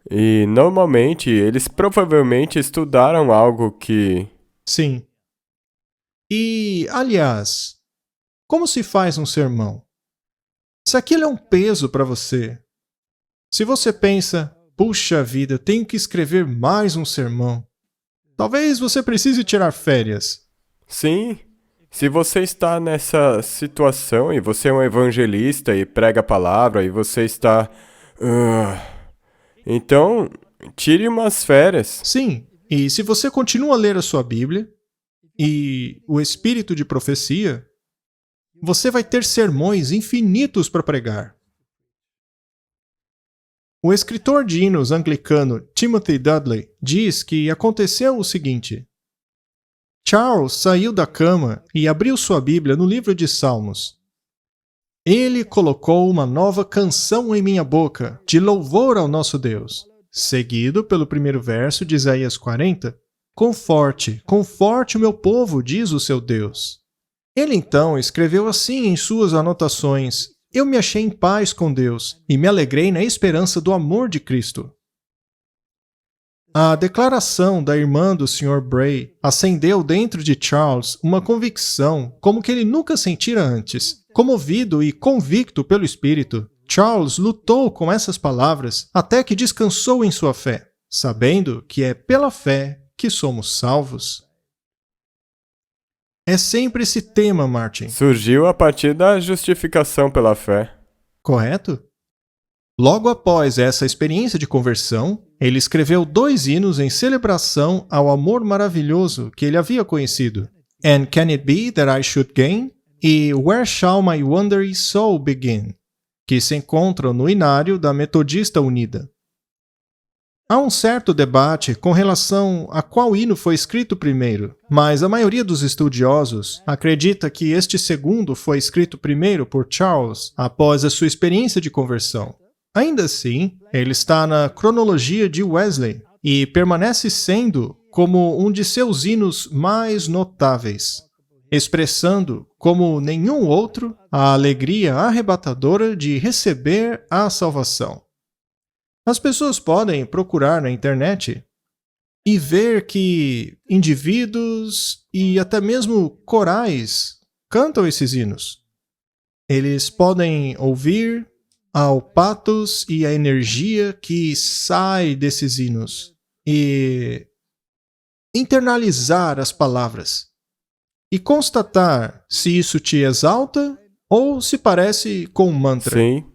Speaker 1: E normalmente eles provavelmente estudaram algo que...
Speaker 2: Sim. E, aliás, como se faz um sermão? Se aquilo é um peso para você, se você pensa, puxa vida, eu tenho que escrever mais um sermão, talvez você precise tirar férias.
Speaker 1: Sim, se você está nessa situação e você é um evangelista e prega a palavra e você está... então, tire umas férias.
Speaker 2: Sim, e se você continua a ler a sua Bíblia e o espírito de profecia, você vai ter sermões infinitos para pregar. O escritor de hinos anglicano Timothy Dudley diz que aconteceu o seguinte: Charles saiu da cama e abriu sua Bíblia no livro de Salmos. Ele colocou uma nova canção em minha boca, de louvor ao nosso Deus. Seguido pelo primeiro verso de Isaías 40, conforte o meu povo, diz o seu Deus. Ele então escreveu assim em suas anotações: eu me achei em paz com Deus e me alegrei na esperança do amor de Cristo. A declaração da irmã do Sr. Bray acendeu dentro de Charles uma convicção como que ele nunca sentira antes. Comovido e convicto pelo Espírito, Charles lutou com essas palavras até que descansou em sua fé, sabendo que é pela fé que somos salvos. É sempre esse tema, Martin.
Speaker 1: Surgiu a partir da justificação pela fé.
Speaker 2: Correto? Logo após essa experiência de conversão, ele escreveu 2 hinos em celebração ao amor maravilhoso que ele havia conhecido: And Can It Be That I Should Gain? E Where Shall My Wandering Soul Begin? Que se encontram no inário da Metodista Unida. Há um certo debate com relação a qual hino foi escrito primeiro, mas a maioria dos estudiosos acredita que este segundo foi escrito primeiro por Charles após a sua experiência de conversão. Ainda assim, ele está na cronologia de Wesley e permanece sendo como um de seus hinos mais notáveis, expressando, como nenhum outro, a alegria arrebatadora de receber a salvação. As pessoas podem procurar na internet e ver que indivíduos e até mesmo corais cantam esses hinos. Eles podem ouvir ao patos e a energia que sai desses hinos e internalizar as palavras e constatar se isso te exalta ou se parece com um mantra.
Speaker 1: Sim.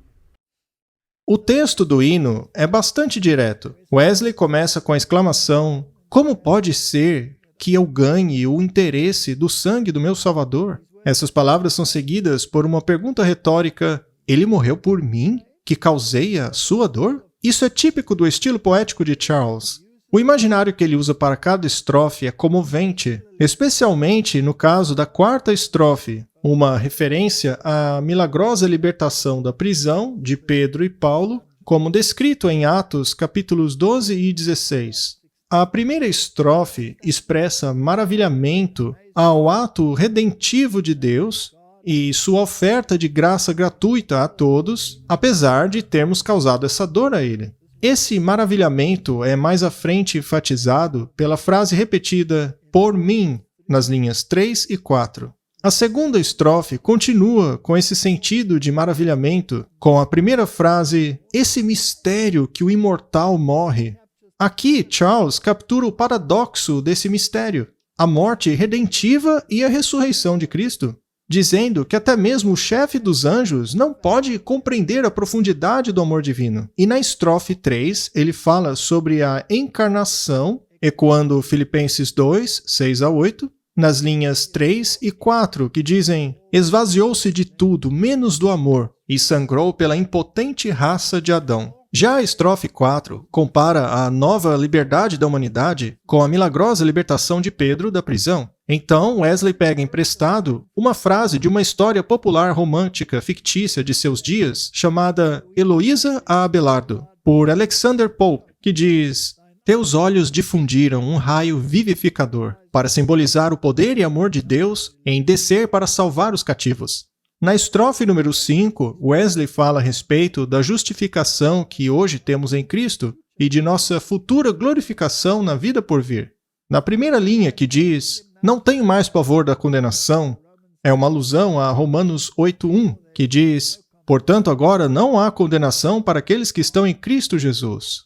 Speaker 2: O texto do hino é bastante direto. Wesley começa com a exclamação: "Como pode ser que eu ganhe o interesse do sangue do meu Salvador?" Essas palavras são seguidas por uma pergunta retórica: "Ele morreu por mim, que causei a sua dor?" Isso é típico do estilo poético de Charles. O imaginário que ele usa para cada estrofe é comovente, especialmente no caso da quarta estrofe, uma referência à milagrosa libertação da prisão de Pedro e Paulo, como descrito em Atos capítulos 12 e 16. A primeira estrofe expressa maravilhamento ao ato redentivo de Deus e sua oferta de graça gratuita a todos, apesar de termos causado essa dor a ele. Esse maravilhamento é mais à frente enfatizado pela frase repetida "por mim" nas linhas 3 e 4. A segunda estrofe continua com esse sentido de maravilhamento, com a primeira frase "esse mistério que o imortal morre". Aqui, Charles captura o paradoxo desse mistério, a morte redentiva e a ressurreição de Cristo, dizendo que até mesmo o chefe dos anjos não pode compreender a profundidade do amor divino. E na estrofe 3, ele fala sobre a encarnação, ecoando Filipenses 2, 6 a 8, nas linhas 3 e 4, que dizem: "Esvaziou-se de tudo, menos do amor, e sangrou pela impotente raça de Adão." Já a estrofe 4 compara a nova liberdade da humanidade com a milagrosa libertação de Pedro da prisão. Então, Wesley pega emprestado uma frase de uma história popular romântica fictícia de seus dias, chamada Heloísa a Abelardo, por Alexander Pope, que diz: "Teus olhos difundiram um raio vivificador, para simbolizar o poder e amor de Deus em descer para salvar os cativos." Na estrofe número 5, Wesley fala a respeito da justificação que hoje temos em Cristo e de nossa futura glorificação na vida por vir. Na primeira linha, que diz: "Não tenho mais pavor da condenação", é uma alusão a Romanos 8:1, que diz: "Portanto, agora não há condenação para aqueles que estão em Cristo Jesus."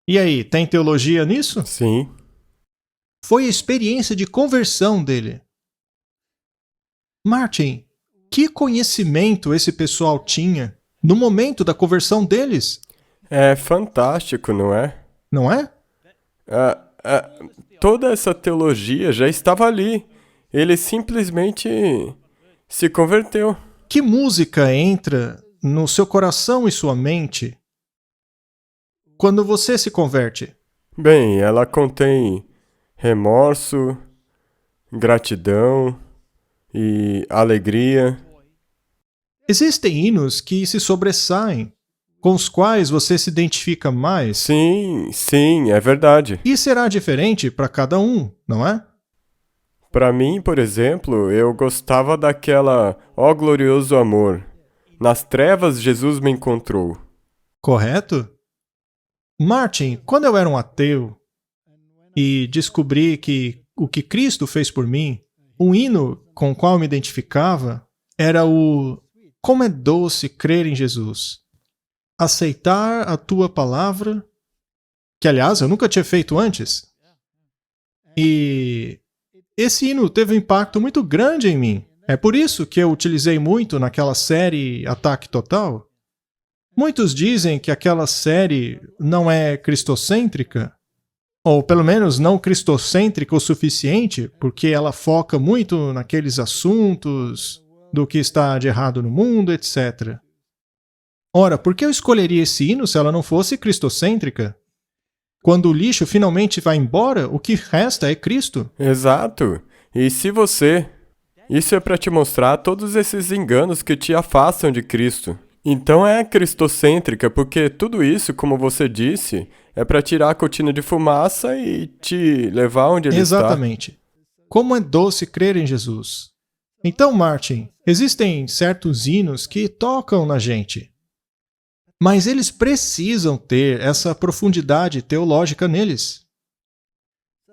Speaker 2: E aí, tem teologia nisso?
Speaker 1: Sim.
Speaker 2: Foi a experiência de conversão dele. Martin, que conhecimento esse pessoal tinha no momento da conversão deles?
Speaker 1: É fantástico, não é?
Speaker 2: Não é?
Speaker 1: Toda essa teologia já estava ali. Ele simplesmente se converteu.
Speaker 2: Que música entra no seu coração e sua mente quando você se converte?
Speaker 1: Bem, ela contém remorso, gratidão e alegria.
Speaker 2: Existem hinos que se sobressaem, com os quais você se identifica mais.
Speaker 1: Sim, é verdade.
Speaker 2: E será diferente para cada um, não é?
Speaker 1: Para mim, por exemplo, eu gostava daquela "Ó glorioso amor, nas trevas Jesus me encontrou."
Speaker 2: Correto? Martin, quando eu era um ateu e descobri que o que Cristo fez por mim, um hino com o qual eu me identificava era o "Como é doce crer em Jesus, aceitar a tua palavra", que aliás eu nunca tinha feito antes. E esse hino teve um impacto muito grande em mim. É por isso que eu utilizei muito naquela série Ataque Total. Muitos dizem que aquela série não é cristocêntrica, ou pelo menos não cristocêntrica o suficiente, porque ela foca muito naqueles assuntos do que está de errado no mundo, etc. Ora, por que eu escolheria esse hino se ela não fosse cristocêntrica? Quando o lixo finalmente vai embora, o que resta é Cristo.
Speaker 1: Exato. E se você... Isso é para te mostrar todos esses enganos que te afastam de Cristo. Então é cristocêntrica, porque tudo isso, como você disse, é para tirar a cortina de fumaça e te levar onde ele
Speaker 2: Exatamente. Como é doce crer em Jesus. Então, Martin, existem certos hinos que tocam na gente, mas eles precisam ter essa profundidade teológica neles.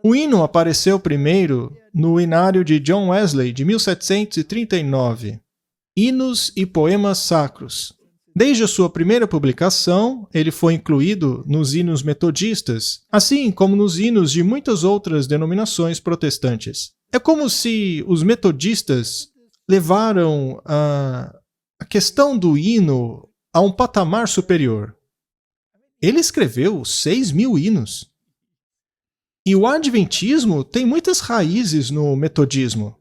Speaker 2: O hino apareceu primeiro no Inário de John Wesley, de 1739, Hinos e Poemas Sacros. Desde a sua primeira publicação, ele foi incluído nos hinos metodistas, assim como nos hinos de muitas outras denominações protestantes. É como se os metodistas levaram a questão do hino a um patamar superior. Ele escreveu 6.000 hinos. E o adventismo tem muitas raízes no metodismo.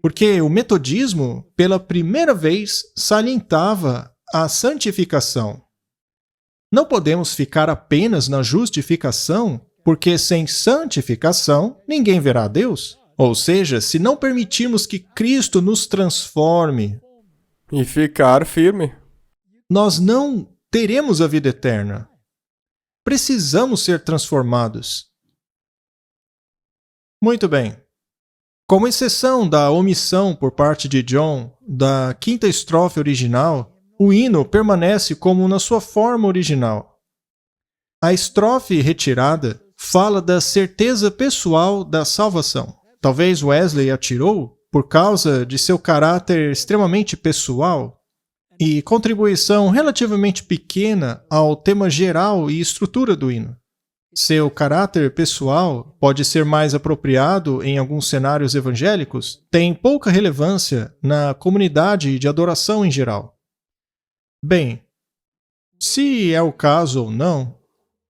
Speaker 2: Porque o metodismo, pela primeira vez, salientava a santificação. Não podemos ficar apenas na justificação, porque sem santificação ninguém verá a Deus. Ou seja, se não permitirmos que Cristo nos transforme
Speaker 1: E ficar firme.
Speaker 2: nós não teremos a vida eterna. Precisamos ser transformados. Muito bem. Com exceção da omissão por parte de John da quinta estrofe original, o hino permanece como na sua forma original. A estrofe retirada fala da certeza pessoal da salvação. Talvez Wesley a tirou por causa de seu caráter extremamente pessoal e contribuição relativamente pequena ao tema geral e estrutura do hino. Seu caráter pessoal pode ser mais apropriado em alguns cenários evangélicos, tem pouca relevância na comunidade de adoração em geral. Bem, se é o caso ou não,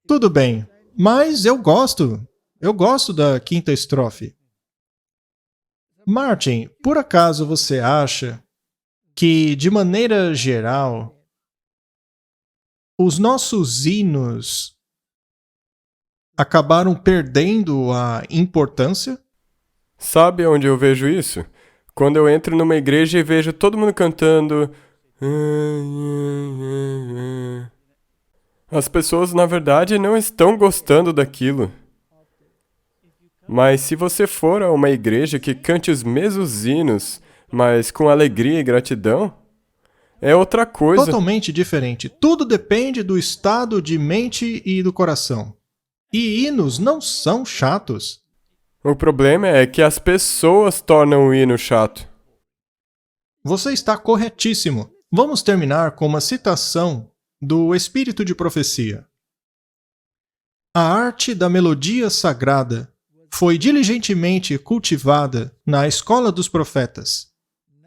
Speaker 2: tudo bem, mas eu gosto da quinta estrofe. Martin, por acaso você acha que, de maneira geral, os nossos hinos acabaram perdendo a importância?
Speaker 1: Sabe onde eu vejo isso? Quando eu entro numa igreja e vejo todo mundo cantando. As pessoas, na verdade, não estão gostando daquilo. Mas se você for a uma igreja que cante os mesmos hinos, mas com alegria e gratidão, é outra coisa.
Speaker 2: Totalmente diferente. Tudo depende do estado de mente e do coração. E hinos não são chatos.
Speaker 1: O problema é que as pessoas tornam o hino chato.
Speaker 2: Você está corretíssimo. Vamos terminar com uma citação do Espírito de Profecia. A arte da melodia sagrada foi diligentemente cultivada na escola dos profetas.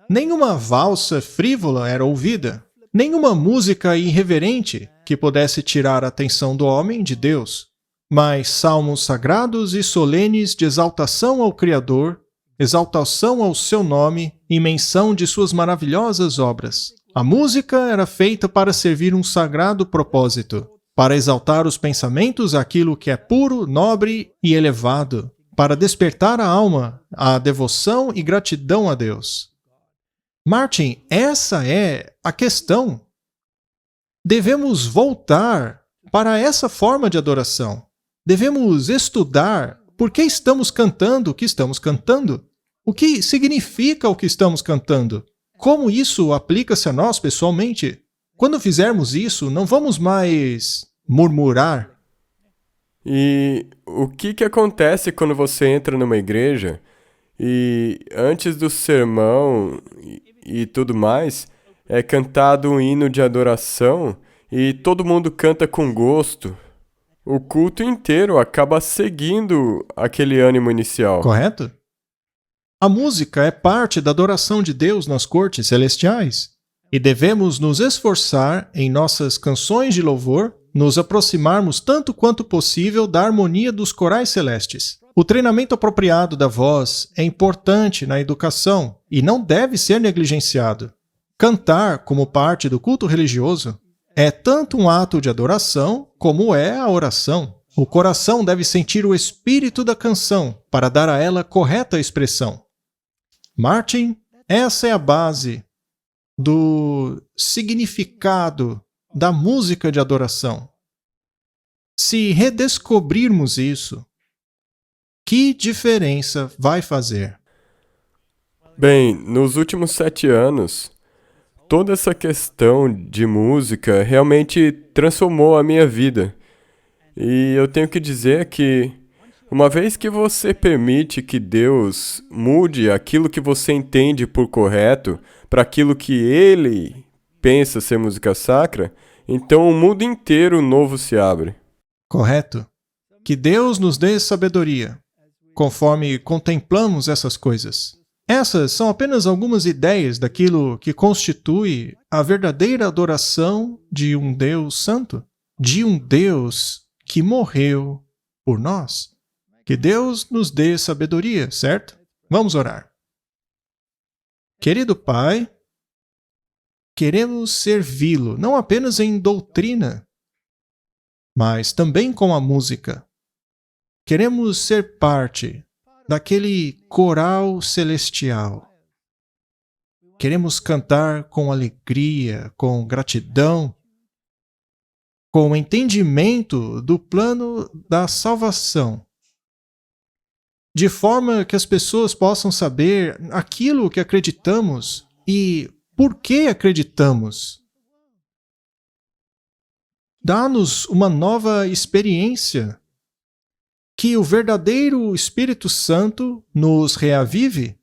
Speaker 2: Nenhuma valsa frívola era ouvida, nenhuma música irreverente que pudesse tirar a atenção do homem de Deus, mas salmos sagrados e solenes de exaltação ao Criador, exaltação ao seu nome e menção de suas maravilhosas obras. A música era feita para servir um sagrado propósito, para exaltar os pensamentos àquilo que é puro, nobre e elevado, para despertar a alma à devoção e gratidão a Deus. Martin, essa é a questão. Devemos voltar para essa forma de adoração. Devemos estudar por que estamos cantando o que estamos cantando, o que significa o que estamos cantando, como isso aplica-se a nós pessoalmente. Quando fizermos isso, não vamos mais murmurar.
Speaker 1: E o que acontece quando você entra numa igreja e antes do sermão e tudo mais, é cantado um hino de adoração e todo mundo canta com gosto? O culto inteiro acaba seguindo aquele ânimo inicial.
Speaker 2: Correto? A música é parte da adoração de Deus nas cortes celestiais. E devemos nos esforçar em nossas canções de louvor, nos aproximarmos tanto quanto possível da harmonia dos corais celestes. O treinamento apropriado da voz é importante na educação e não deve ser negligenciado. Cantar como parte do culto religioso é tanto um ato de adoração como é a oração. O coração deve sentir o espírito da canção para dar a ela correta expressão. Martin, essa é a base do significado da música de adoração. Se redescobrirmos isso, que diferença vai fazer?
Speaker 1: Bem, nos últimos 7 anos, toda essa questão de música realmente transformou a minha vida. E eu tenho que dizer que Uma vez que você permite que Deus mude aquilo que você entende por correto para aquilo que Ele pensa ser música sacra, então o mundo inteiro novo se abre.
Speaker 2: Correto? Que Deus nos dê sabedoria, conforme contemplamos essas coisas. Essas são apenas algumas ideias daquilo que constitui a verdadeira adoração de um Deus santo, de um Deus que morreu por nós. Que Deus nos dê sabedoria, certo? Vamos orar. Querido Pai, queremos servi-lo, não apenas em doutrina, mas também com a música. Queremos ser parte daquele coral celestial. Queremos cantar com alegria, com gratidão, com entendimento do plano da salvação, de forma que as pessoas possam saber aquilo que acreditamos e por que acreditamos. Dá-nos uma nova experiência, que o verdadeiro Espírito Santo nos reavive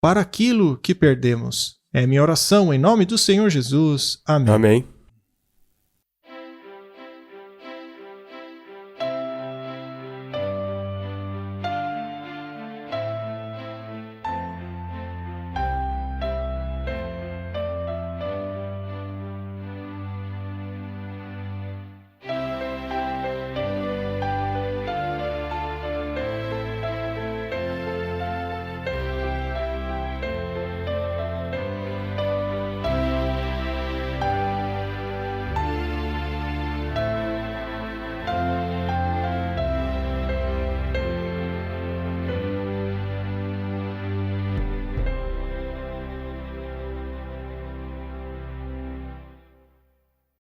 Speaker 2: para aquilo que perdemos. É minha oração em nome do Senhor Jesus. Amém.
Speaker 1: Amém.